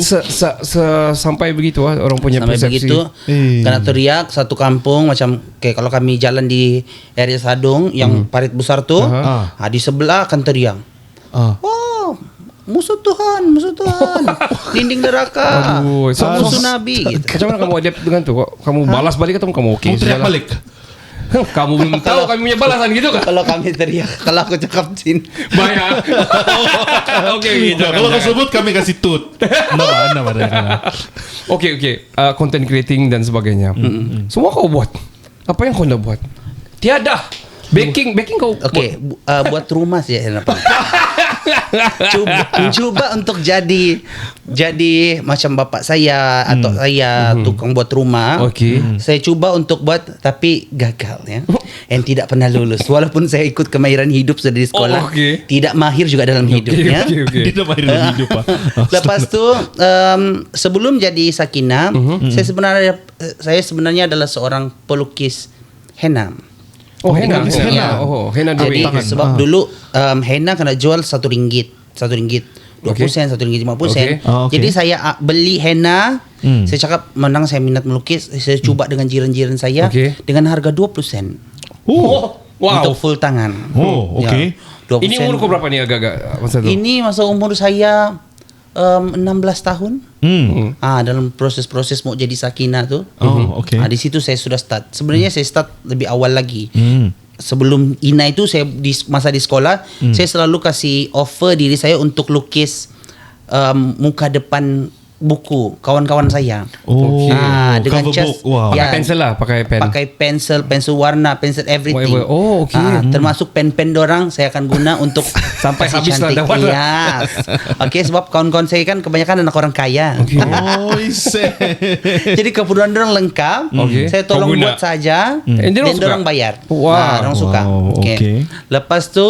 Speaker 1: Sampai begitu orang punya
Speaker 5: Sampai
Speaker 1: persepsi.
Speaker 5: begitu
Speaker 2: Eh.
Speaker 5: kena teriak satu kampung macam kayak kalau kami jalan di area Sadung yang parit besar tu, di sebelah akan teriak. Oh, musuh Tuhan, dinding neraka,
Speaker 1: Aduh,
Speaker 5: musuh Nabi. Gitu.
Speaker 1: Macam mana kamu adapt dengan tu? Kamu balas balik atau kamu okey?
Speaker 2: Kamu teriak balik.
Speaker 1: Kamu belum tahu kami punya balasan gitu kan?
Speaker 5: Kalau kami teriak, kalau aku cakap sin,
Speaker 1: Banyak. Okey.
Speaker 2: Nah, kalau kau sebut kkami kasih tut. Nama.
Speaker 1: Okey. Content creating dan sebagainya. Semua kau buat. Apa yang kau dah buat? Tiada. Baking kau
Speaker 5: Okey, buat rumah saja kenapa? Cuba untuk jadi macam bapak saya atau saya tukang buat rumah.
Speaker 1: Okey.
Speaker 5: Saya cuba untuk buat tapi gagal ya. And tidak pernah lulus. Walaupun saya ikut kemahiran hidup sudah di sekolah,
Speaker 1: Oh, okey.
Speaker 5: tidak mahir juga dalam hidup ya.
Speaker 1: Okey.
Speaker 2: Dia mahir dalam hidup.
Speaker 5: Lepas tu sebelum jadi Sakinah, saya sebenarnya adalah seorang pelukis henna.
Speaker 1: Oh, henna.
Speaker 5: Ya.
Speaker 1: Oh, henna
Speaker 5: Jadi
Speaker 1: drawing.
Speaker 5: sebab dulu henna kena jual RM1, 20
Speaker 1: Okey.
Speaker 5: sen, 1 ringgit 50 sen.
Speaker 1: Okey.
Speaker 2: Okey.
Speaker 5: Jadi saya beli henna. Saya cakap menang saya minat melukis. Saya cuba dengan jiran-jiran saya
Speaker 1: Okey.
Speaker 5: dengan harga 20 sen
Speaker 1: Wow.
Speaker 5: untuk full tangan.
Speaker 2: Oh, okey.
Speaker 5: Ya, 20
Speaker 1: Ini
Speaker 5: sen.
Speaker 1: umur kau berapa ni agak-agak masa tu?
Speaker 5: Ini masa umur saya 16 tahun. Dalam proses-proses mau jadi Sakinah tu.
Speaker 2: Oh, okey.
Speaker 5: Di situ saya sudah start. Sebenarnya saya start lebih awal lagi. Sebelum Ina itu saya masa di sekolah, saya selalu kasih offer diri saya untuk lukis muka depan buku kawan-kawan saya.
Speaker 2: Oh,
Speaker 5: dengan
Speaker 2: cover
Speaker 5: just
Speaker 2: book. Wow.
Speaker 1: Pakai pensel lah, pakai pen.
Speaker 5: Pakai pensel warna, pensel everything.
Speaker 1: Whatever. Oh, okey.
Speaker 5: Termasuk pen-pen dorang saya akan guna untuk
Speaker 1: Sampai
Speaker 5: kasih
Speaker 1: habis lah
Speaker 5: cantik.
Speaker 1: dah warna.
Speaker 5: Yes. Okey, sebab kawan-kawan saya kan kebanyakan anak orang kaya.
Speaker 1: Okey.
Speaker 2: Oh, ise.
Speaker 5: Jadi keperluan dorang lengkap.
Speaker 1: Okey.
Speaker 5: Saya tolong
Speaker 1: Kau guna.
Speaker 5: buat saja.
Speaker 1: And dia
Speaker 5: Dan
Speaker 1: orang
Speaker 5: dorang
Speaker 1: suka?
Speaker 5: bayar.
Speaker 1: Wow.
Speaker 5: Dorang suka.
Speaker 2: Wow,
Speaker 5: Okey.
Speaker 2: okey.
Speaker 5: Lepas tu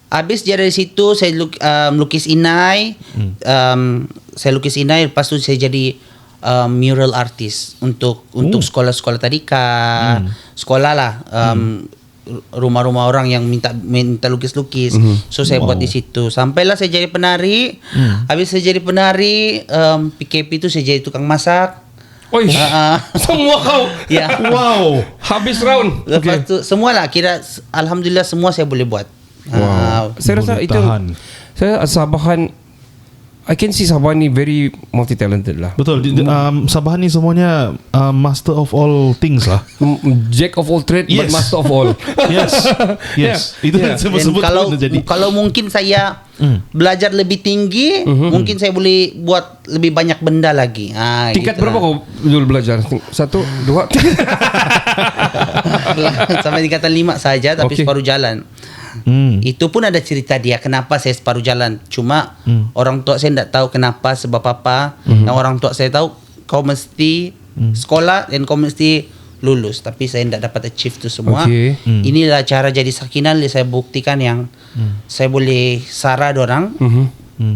Speaker 5: habis dia dari situ saya lukis inai. Saya lukis inai, lepas tu saya jadi mural artist untuk sekolah-sekolah tadika, sekolah lah, rumah-rumah orang yang minta lukis-lukis. So saya buat di situ. Sampailah saya jadi penari. Habis saya jadi penari, PKP itu saya jadi tukang masak.
Speaker 1: Oi, semua kau.
Speaker 5: Ya.
Speaker 2: Wow.
Speaker 1: Habis round.
Speaker 5: Lepas tu semua lah kira alhamdulillah semua saya boleh buat.
Speaker 1: Saya rasa
Speaker 2: Boleh
Speaker 1: itu
Speaker 2: tahan.
Speaker 1: saya Sabahan, I can see Sabah ni very multi talented lah.
Speaker 2: Betul. Sabahan ni semuanya master of all things lah.
Speaker 1: Jack of all trade but
Speaker 2: Yes.
Speaker 1: master of all.
Speaker 2: Yes. Yes. Itu yang saya
Speaker 5: Dan
Speaker 2: sebut jadi.
Speaker 5: kalau mungkin saya belajar lebih tinggi, mungkin saya boleh buat lebih banyak benda lagi.
Speaker 1: Tingkat
Speaker 5: gitu
Speaker 1: berapa
Speaker 5: lah.
Speaker 1: kau dulu belajar? 1, 2.
Speaker 5: Sampai tingkatan 5 saja, tapi
Speaker 1: Okay.
Speaker 5: separuh jalan. Itu pun ada cerita dia kenapa saya separuh jalan. Cuma orang tua saya tidak tahu kenapa, sebab apa. Dan orang tua saya tahu kau mesti sekolah dan kau mesti lulus. Tapi saya tidak dapat achieve tu semua.
Speaker 1: Okay.
Speaker 5: Inilah cara jadi sakinah. Saya buktikan yang saya boleh sarah dorang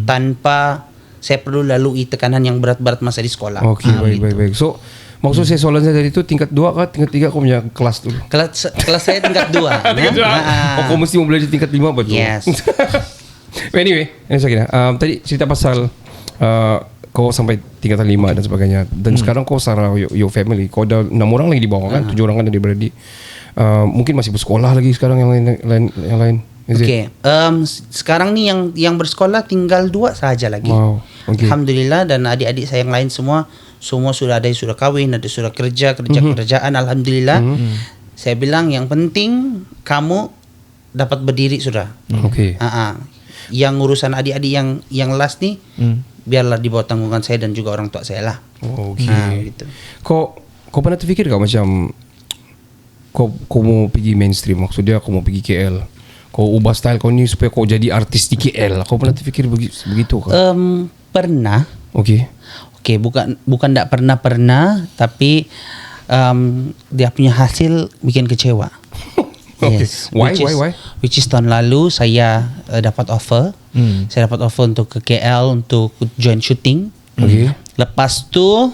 Speaker 5: tanpa saya perlu lalui tekanan yang berat-berat masa di sekolah.
Speaker 1: Okay, baik. So maksud saya soalan saya tadi tu tingkat 2 kah tingkat 3 kau punya kelas dulu?
Speaker 5: Kelas saya tingkat 2.
Speaker 1: Tingkat 2. Kau mesti mau belajar tingkat 5 betul.
Speaker 5: Yes.
Speaker 1: Anyway, Sakina, tadi cerita pasal kau sampai tingkatan 5 dan sebagainya. Dan sekarang kau sarah your family. Kau ada 6 orang lagi di bawah kan? 7 orang kan ada beradik. Mungkin masih bersekolah lagi sekarang yang lain. Is it?
Speaker 5: Okay. Sekarang ni yang bersekolah tinggal 2 sahaja lagi.
Speaker 1: Wow. Okay.
Speaker 5: Alhamdulillah, dan adik-adik saya yang lain semua sudah ada yang sudah kahwin, ada sudah kerjaan. Alhamdulillah. Saya bilang yang penting kamu dapat berdiri sudah.
Speaker 1: Okay.
Speaker 5: Yang urusan adik-adik yang last ni biarlah di bawah tanggungan saya dan juga orang tua saya lah.
Speaker 1: Okay.
Speaker 5: Gitu.
Speaker 1: Kau pernah terfikir kau macam kau mau pergi mainstream, maksudnya kau mau pergi KL, kau ubah style kau ni supaya kau jadi artis di KL. Kau pernah terfikir begitu kah?
Speaker 5: Pernah.
Speaker 1: Okay.
Speaker 5: Okay, bukan tak pernah, tapi dia punya hasil bikin kecewa.
Speaker 1: Okay. Why?
Speaker 5: Which is tahun lalu saya dapat offer. Saya dapat offer untuk ke KL untuk join shooting.
Speaker 1: Okay.
Speaker 5: Lepas tu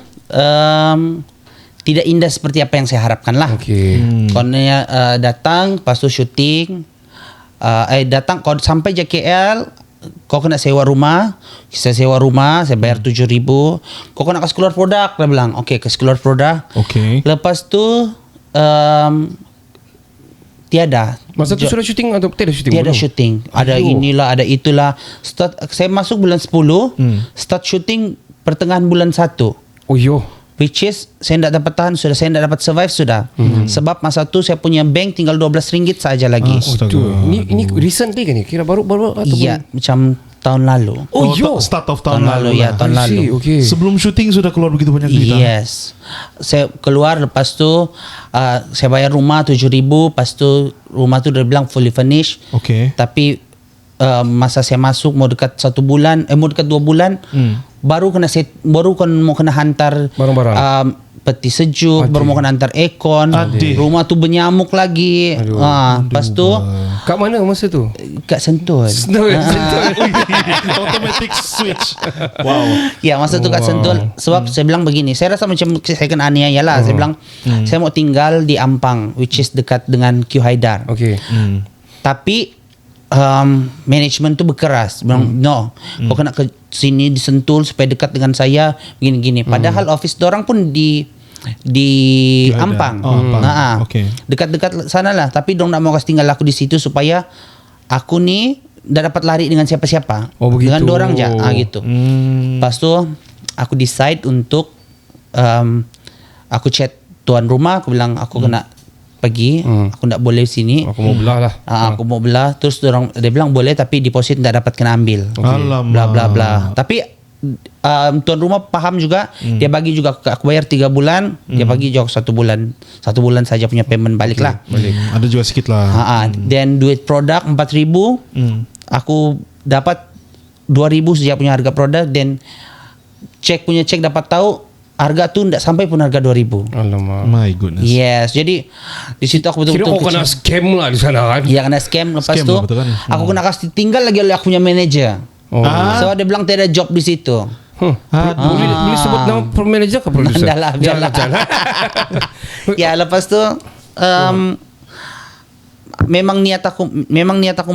Speaker 5: tidak indah seperti apa yang saya harapkan lah.
Speaker 1: Okay.
Speaker 5: Kononnya datang, lepas tu shooting. Datang, kau sampai je KL, kau kena sewa rumah. Saya sewa rumah, saya bayar 7,000. Kau kena kasih keluar produk. Dia bilang, okay, kasih keluar produk.
Speaker 2: Okay.
Speaker 5: Lepas tu tiada.
Speaker 1: Masa tu sudah syuting atau tiada syuting?
Speaker 5: Tiada
Speaker 1: belum?
Speaker 5: syuting. Ada inilah, ada itulah. Saya masuk bulan 10, start syuting pertengahan bulan 1.
Speaker 1: Oh yo.
Speaker 5: Which is saya tidak dapat tahan sudah, saya tidak dapat survive sudah. Sebab masa tu saya punya bank tinggal RM12 saja lagi.
Speaker 2: Astaga.
Speaker 1: Ini recently kan ni? Kira baru ataupun?
Speaker 5: Iya, macam tahun lalu.
Speaker 1: Oh yo.
Speaker 2: Start of tahun lalu
Speaker 5: ya,
Speaker 2: lah.
Speaker 5: tahun
Speaker 1: I
Speaker 5: lalu.
Speaker 1: see, okay.
Speaker 2: Sebelum syuting sudah keluar begitu banyak duit.
Speaker 5: Yes. Saya keluar, lepas tu saya bayar rumah 7,000, lepas tu rumah tu dia bilang fully furnished.
Speaker 2: Okay.
Speaker 5: Tapi masa saya masuk mau dekat 1 bulan, mau dekat 2 bulan, baru mau kena hantar
Speaker 1: Barang-barang.
Speaker 5: peti sejuk, baru mau kena hantar aircon.
Speaker 2: Adik.
Speaker 5: Rumah tu bernyamuk lagi. Lepas tu
Speaker 1: Kat mana masa tu?
Speaker 5: kat Sentul.
Speaker 2: Automatic switch. Wow.
Speaker 5: Ya, masa tu kat Sentul. Sebab saya bilang begini, saya rasa macam saya kena aniaya lah. Saya bilang saya mau tinggal di Ampang, which is dekat dengan Q Haidar.
Speaker 1: Okay.
Speaker 5: Tapi management tu berkeras, bilang no, kau kena ke sini di Sentul supaya dekat dengan saya gini-gini. Padahal office dorang pun di
Speaker 2: Ada.
Speaker 5: Ampang.
Speaker 2: Oh, Ampang. Okay.
Speaker 5: Dekat-dekat sana lah. Tapi dong nak mau kasih tinggal aku di situ supaya aku ni dah dapat lari dengan siapa-siapa.
Speaker 1: Oh, begitu.
Speaker 5: Dengan dorang je. Gitu. Lepas tu aku decide untuk aku chat tuan rumah, aku bilang aku kena pergi, aku tak boleh sini.
Speaker 1: Aku mau belah lah.
Speaker 5: Aku mau belah. Terus dia bilang boleh, tapi deposit tak dapat kena ambil.
Speaker 2: Alamak.
Speaker 5: Bla bla bla. Tapi tuan rumah faham juga. Dia bagi juga aku bayar 3 bulan. Dia bagi juga 1 bulan. 1 bulan saja punya payment balik lah.
Speaker 2: Ada juga sikit lah.
Speaker 5: Then duit produk 4,000. Aku dapat 2,000 sejak punya harga produk. Then cek dapat tahu harga tu tidak sampai pun harga 2,000.
Speaker 1: Alamak.
Speaker 2: My goodness.
Speaker 5: Yes. Jadi di situ aku
Speaker 1: Kira
Speaker 5: betul-betul
Speaker 1: kau kena scam lah di sana kan?
Speaker 5: ya kena scam. Lepas
Speaker 2: Scam
Speaker 5: tu
Speaker 2: lah, betul kan?
Speaker 5: aku kena kasih tinggal lagi oleh aku punya manager.
Speaker 1: Oh.
Speaker 5: So dia bilang tiada job di situ.
Speaker 1: Boleh sebut nama manager ke producer?
Speaker 5: Dah lah, biarlah.
Speaker 1: Jangan.
Speaker 5: Ya, lepas tu memang niat aku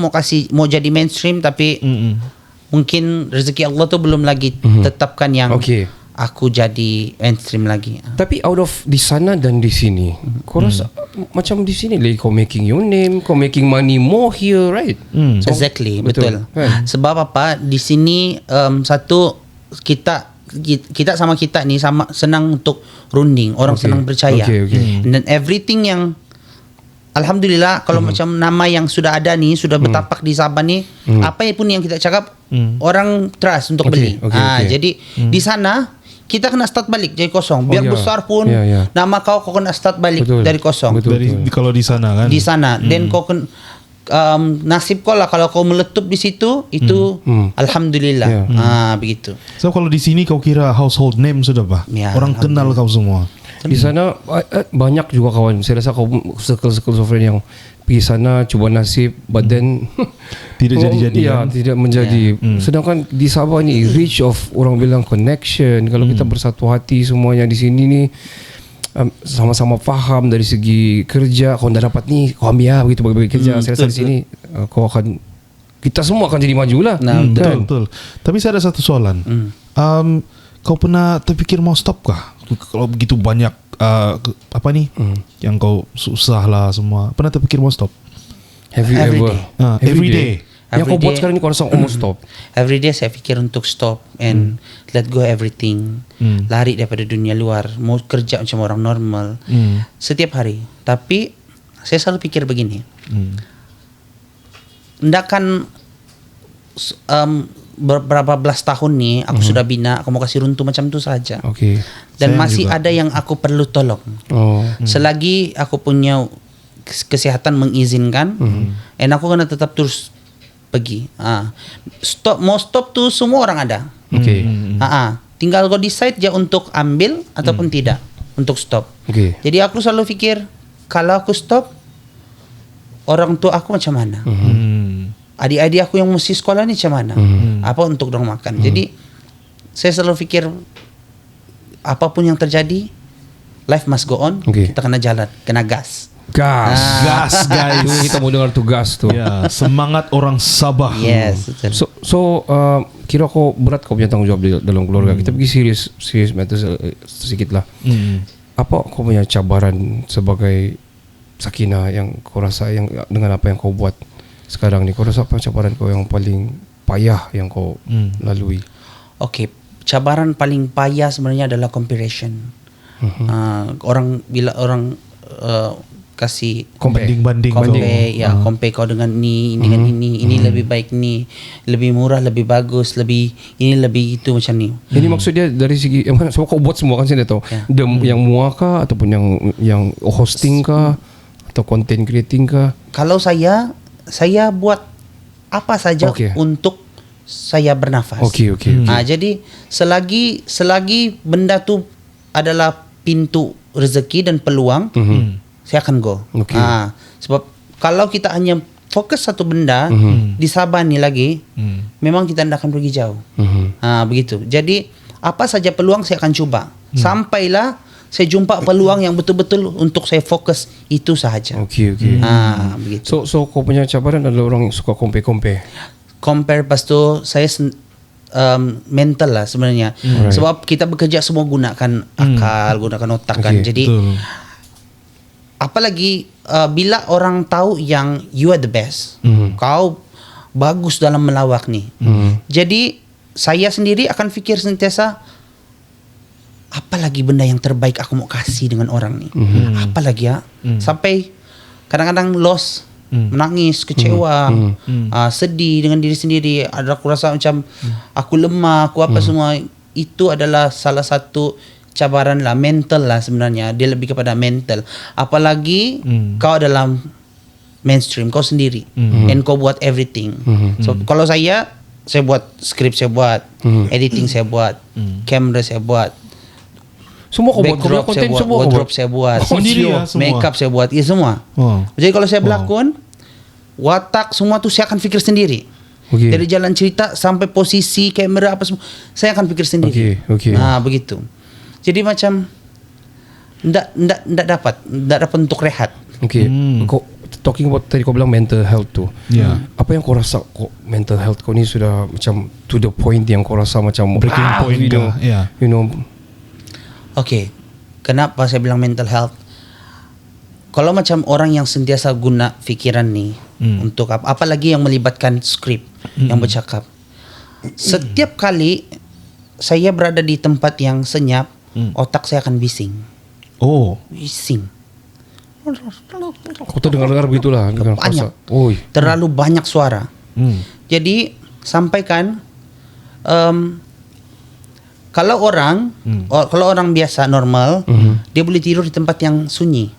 Speaker 5: mau jadi mainstream, tapi mungkin rezeki Allah tu belum lagi tetapkan yang
Speaker 1: Okay.
Speaker 5: aku jadi mainstream lagi.
Speaker 1: Tapi out of di sana dan di sini, kau rasa macam di sini lagi kau making your name, kau making money more here, right? So,
Speaker 5: Exactly, betul.
Speaker 1: Kan?
Speaker 5: Sebab apa? Di sini satu kita sama kita ni sama senang untuk runding, orang
Speaker 1: Okay.
Speaker 5: senang percaya.
Speaker 1: Okay.
Speaker 5: Dan everything yang alhamdulillah kalau macam nama yang sudah ada ni, sudah bertapak di Sabah ni, apa pun yang kita cakap orang trust untuk beli.
Speaker 1: Okay.
Speaker 5: Jadi di sana kita kena start balik dari kosong. Biar
Speaker 1: ya.
Speaker 5: besar pun
Speaker 1: Ya.
Speaker 5: nama kau kena start balik
Speaker 1: Betul.
Speaker 5: dari kosong.
Speaker 1: Betul.
Speaker 2: Kalau di sana kan.
Speaker 5: Di sana. Dan kau nasib kau lah kalau kau meletup di situ itu alhamdulillah. Begitu.
Speaker 2: So kalau di sini kau kira household name sudah pak?
Speaker 5: Ya,
Speaker 2: Orang kenal kau semua.
Speaker 1: Di sana banyak juga kawan. Saya rasa kau circle of friend yang pergi sana cuba nasib, but then
Speaker 2: Tidak jadi-jadi
Speaker 1: Ya,
Speaker 2: kan?
Speaker 1: tidak menjadi. Sedangkan di Sabah ni reach of orang bilang connection. Kalau kita bersatu hati semuanya di sini ni, sama-sama faham dari segi kerja. Kau dah dapat ni, kau ambil lah begitu bagi kerja. Saya rasa di sini kau akan, kita semua akan jadi maju lah.
Speaker 5: Nah,
Speaker 2: Betul. Tapi saya ada satu soalan. Kau pernah terfikir mau stop kah? Kalau begitu banyak yang kau susah lah semua. Pernah terfikir mau stop?
Speaker 1: Have you
Speaker 5: Every
Speaker 1: ever?
Speaker 5: day.
Speaker 2: Every day.
Speaker 1: Yang kau
Speaker 5: Every
Speaker 1: buat
Speaker 5: day.
Speaker 1: sekarang ni kau rasa kau mau stop.
Speaker 5: Every day saya fikir untuk stop and let go everything. Lari daripada dunia luar, mau kerja macam orang normal. Setiap hari. Tapi saya selalu fikir begini. Ndakan beberapa belas tahun ni aku sudah bina, aku mau kasih runtuh macam tu saja.
Speaker 1: Okay.
Speaker 5: Dan
Speaker 2: Saya
Speaker 5: masih
Speaker 2: juga.
Speaker 5: ada yang aku perlu tolong.
Speaker 1: Oh.
Speaker 5: Selagi aku punya kesihatan mengizinkan, and aku kena tetap terus pergi. Mau stop tu semua orang ada.
Speaker 1: Okay.
Speaker 5: Tinggal kau decide je untuk ambil ataupun tidak untuk stop.
Speaker 1: Okay.
Speaker 5: Jadi aku selalu fikir kalau aku stop, orang tua aku macam mana? Adik-adik aku yang mesti sekolah ni macam mana? Apa untuk dorang makan? Jadi saya selalu fikir apapun yang terjadi, life must go on.
Speaker 1: Okay.
Speaker 5: Kita kena jalan, kena gas.
Speaker 1: Gas.
Speaker 2: Gas guys.
Speaker 1: Itu kita mau dengar tu gas tu.
Speaker 2: Ya, semangat orang Sabah.
Speaker 5: Yes, betul.
Speaker 1: So kira kau berat kau punya tanggungjawab di dalam keluarga. Kita pergi serius matter sedikit lah. Apa kau punya cabaran sebagai Sakinah yang kau rasa yang dengan apa yang kau buat sekarang ni? Kau rasa apa cabaran kau yang paling payah yang kau lalui?
Speaker 5: Okay, cabaran paling payah sebenarnya adalah comparison. Orang bila orang kasih
Speaker 2: Banding-banding.
Speaker 5: compare kau dengan ni dengan ini lebih baik ni, lebih murah, lebih bagus, lebih ini lebih itu macam ni.
Speaker 1: Jadi maksud dia dari segi sebab kau buat semua kan saya tahu. Yang muak kah ataupun yang hosting kah atau content creating kah?
Speaker 5: Kalau saya buat apa saja
Speaker 1: Okay.
Speaker 5: untuk saya bernafas.
Speaker 1: Okay.
Speaker 5: Jadi selagi benda tu adalah pintu rezeki dan peluang, saya akan go.
Speaker 1: Okay.
Speaker 5: Sebab kalau kita hanya fokus satu benda di Sabah ni lagi, memang kita tidak akan pergi jauh. Begitu. Jadi apa saja peluang saya akan cuba. Sampailah saya jumpa peluang yang betul-betul untuk saya fokus itu sahaja.
Speaker 1: Okay.
Speaker 5: Begitu.
Speaker 1: So kau punya cabaran adalah orang yang suka compare.
Speaker 5: Compare pas tu saya mental lah sebenarnya. Sebab kita bekerja semua gunakan akal, gunakan otak kan.
Speaker 1: Okay,
Speaker 5: Jadi
Speaker 2: betul.
Speaker 5: apalagi bila orang tahu yang you are the best, kau bagus dalam melawak ni. Jadi saya sendiri akan fikir sentiasa, apalagi benda yang terbaik aku mau kasih dengan orang ni. Apalagi ya. Sampai kadang-kadang loss, menangis, kecewa, sedih dengan diri sendiri. Ada aku rasa macam aku lemah, aku apa semua. Itu adalah salah satu cabaran lah, mental lah sebenarnya. Dia lebih kepada mental. Apalagi kau dalam mainstream, kau sendiri, and kau buat everything. So kalau saya buat skrip, saya buat editing, saya buat kamera, saya buat
Speaker 1: Semua kau buat, kau punya
Speaker 5: backdrop,
Speaker 1: content
Speaker 5: saya buat
Speaker 1: semua kau
Speaker 5: wardrobe,
Speaker 1: buat.
Speaker 5: saya buat
Speaker 2: Sendiri ya, semua?
Speaker 5: makeup, saya buat, ya semua.
Speaker 2: Oh.
Speaker 5: Jadi kalau saya berlakon, watak semua tu saya akan fikir sendiri.
Speaker 1: Okey.
Speaker 5: Dari jalan cerita sampai posisi kamera apa semua, saya akan pikir sendiri.
Speaker 1: Okey.
Speaker 5: Nah, begitu. Jadi macam ndak dapat untuk rehat.
Speaker 1: Okay. Kau talking about tadi kau bilang mental health tu.
Speaker 2: Yeah.
Speaker 1: Apa yang kau rasa kau mental health kau ni sudah macam to the point yang kau rasa macam
Speaker 2: Breaking point
Speaker 1: you know,
Speaker 2: kah? Yeah.
Speaker 1: you know.
Speaker 5: Okey. Kenapa saya bilang mental health? Kalau macam orang yang sentiasa guna fikiran ni untuk apa, apalagi yang melibatkan skrip yang bercakap. Setiap kali saya berada di tempat yang senyap, otak saya akan bising.
Speaker 2: Oh.
Speaker 5: Bising.
Speaker 1: Kau terdengar begitulah dengan
Speaker 5: Banyak.
Speaker 1: fasa. Oi.
Speaker 5: Terlalu banyak suara. Jadi sampaikan kalau orang biasa normal, dia boleh tidur di tempat yang sunyi.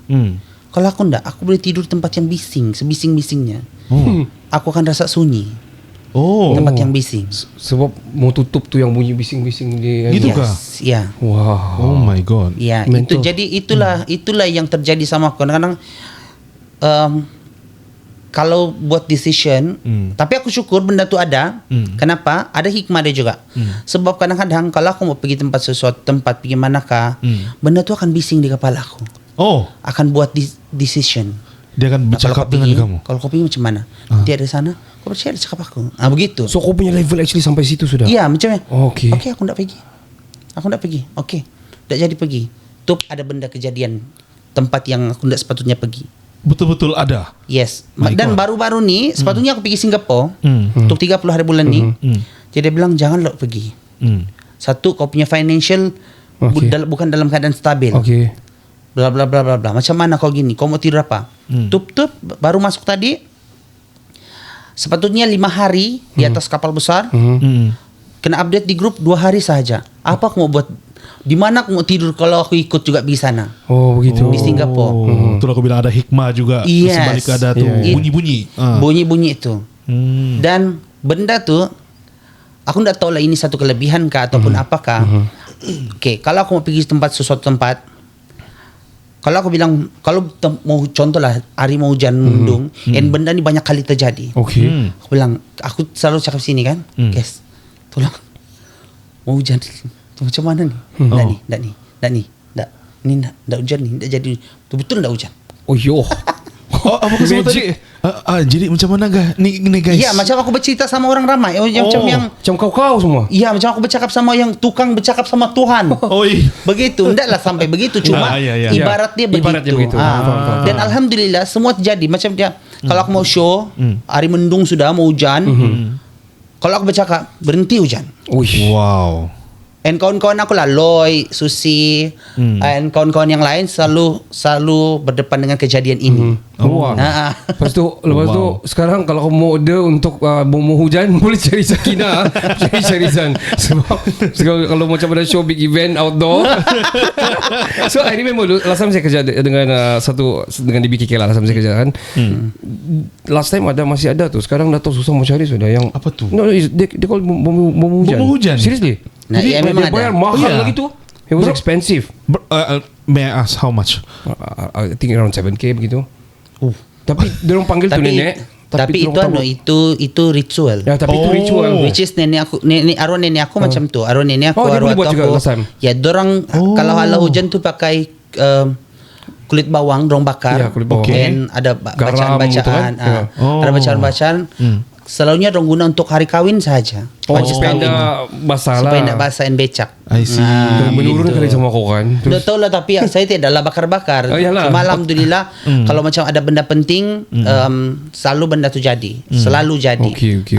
Speaker 5: Kalau aku enggak, aku boleh tidur di tempat yang bising, sebising-bisingnya. Aku akan rasa sunyi. Tempat yang bising.
Speaker 1: Sebab mau tutup tu yang bunyi bising-bising dia.
Speaker 2: Gitu kah?
Speaker 5: Ya.
Speaker 1: Wow.
Speaker 2: Oh my god.
Speaker 5: Ya,
Speaker 1: Mental.
Speaker 5: itu jadi itulah yang terjadi sama aku. Kadang-kadang kalau buat decision, tapi aku syukur benda tu ada. Kenapa? Ada hikmah dia juga. Sebab kadang-kadang kalau aku mau pergi sesuatu tempat pergi manakah, benda tu akan bising di kepala aku.
Speaker 2: Oh,
Speaker 5: Akan buat decision.
Speaker 2: dia akan bercakap dengan kamu.
Speaker 5: Kalau kau pergi macam mana? Dia ada sana, kau percaya dia cakap aku. Begitu.
Speaker 1: So kau punya level actually sampai situ sudah.
Speaker 5: Iya, macamnya.
Speaker 1: Okey.
Speaker 5: Okey, aku nak pergi. Okey. Tak jadi pergi. Tup ada benda kejadian tempat yang aku tak sepatutnya pergi.
Speaker 2: Betul-betul ada.
Speaker 5: Yes.
Speaker 2: My
Speaker 5: Dan
Speaker 2: God.
Speaker 5: baru-baru ni sepatutnya aku pergi Singapura untuk 30 hari bulan ni. Jadi dia bilang janganlah pergi. Satu, kau punya financial
Speaker 1: Okey.
Speaker 5: bukan dalam keadaan stabil.
Speaker 1: Okey.
Speaker 5: Bla bla bla bla bla. Macam mana kau gini? Kau mau tidur apa? Tup baru masuk tadi. Sepatutnya 5 hari di atas kapal besar. Kena update di grup 2 hari sahaja. Apa aku mau buat? Di mana aku mau tidur kalau aku ikut juga pergi sana?
Speaker 1: Oh begitu.
Speaker 5: Di Singapura.
Speaker 2: Itulah aku bilang ada hikmah juga.
Speaker 5: Yes.
Speaker 2: Sebalik ada tu
Speaker 1: Yeah.
Speaker 2: bunyi-bunyi.
Speaker 5: Bunyi-bunyi itu. Dan benda tu aku tak tahu lah ini satu kelebihan kah ataupun apakah. Okey, kalau aku mau pergi sesuatu tempat, kalau aku bilang mau contohlah hari mau hujan mendung, dan benda ni banyak kali terjadi.
Speaker 1: Okey.
Speaker 5: Aku bilang, aku selalu cakap sini kan, guys, tolong mau hujan, macam mana ni? Tak hujan ni, tak jadi, betul tak hujan?
Speaker 1: Oh yo.
Speaker 2: Oh, apa kau sebut tadi? Jadi macam mana ni guys?
Speaker 5: Ya, macam aku bercerita sama orang ramai,
Speaker 1: Macam kau semua.
Speaker 5: Ya, macam aku bercakap sama yang tukang bercakap sama Tuhan.
Speaker 2: Oi.
Speaker 5: Begitu, tidaklah sampai begitu, cuma
Speaker 2: Ya.
Speaker 5: ibarat dia
Speaker 1: Ibarat dia
Speaker 5: begitu.
Speaker 1: begitu. Faham.
Speaker 5: Dan alhamdulillah semua terjadi. Macam dia, kalau aku mau show, hari mendung sudah mau hujan, kalau aku bercakap berhenti hujan.
Speaker 1: Uish.
Speaker 2: Wow.
Speaker 5: And kawan-kawan aku lah, Loy, Susi, and kawan-kawan yang lain selalu berdepan dengan kejadian ini.
Speaker 1: Wah. Lepas tu sekarang kalau kau mau order untuk mau hujan boleh cari Sakina, cari Syarizan. Sebab kalau macam ada show big event outdoor. So I remember last time saya kerja dengan dengan DBKK lah, last time saya kerja kan. Last time masih ada tu. Sekarang dah tahu susah mau cari sudah yang
Speaker 2: Apa tu?
Speaker 1: No, they call bom hujan.
Speaker 2: Bom hujan?
Speaker 1: Seriously.
Speaker 5: Nah,
Speaker 1: Jadi
Speaker 5: ya, memang
Speaker 1: dia bayar
Speaker 5: ada.
Speaker 1: mahal
Speaker 2: Oh, ya?
Speaker 1: lagi tu. It was expensive.
Speaker 2: May I ask how much?
Speaker 1: I think around 7K begitu. Tapi dia orang panggil tu nenek.
Speaker 5: Tapi itu
Speaker 1: dorang tahu.
Speaker 5: itu ritual.
Speaker 1: Ya, tapi itu ritual.
Speaker 5: Which is arwah nenek aku macam tu. Arwah nenek aku,
Speaker 1: Oh, dia
Speaker 5: arwah
Speaker 1: boleh buat juga
Speaker 5: aku.
Speaker 1: last time.
Speaker 5: Ya, dorang kalau hala hujan tu pakai kulit bawang dorang bakar.
Speaker 1: Ya, kulit bawang.
Speaker 5: Dan ada
Speaker 1: Garam gitu kan?
Speaker 5: bacaan-bacaan.
Speaker 1: Ya.
Speaker 5: Ada bacaan-bacaan. Selalunya dorang guna untuk hari kahwin saja.
Speaker 1: Oh,
Speaker 5: Majlis
Speaker 1: supaya
Speaker 5: kahwin.
Speaker 1: tak basah lah.
Speaker 5: Supaya tak basah dan becak.
Speaker 2: I see.
Speaker 1: Menurun kali sama kau kan.
Speaker 5: Dah tahu lah, tapi saya tidaklah bakar-bakar.
Speaker 1: Oh, iyalah.
Speaker 5: Cuma alhamdulillah kalau macam ada benda penting, selalu benda tu jadi. Selalu jadi.
Speaker 1: Okey.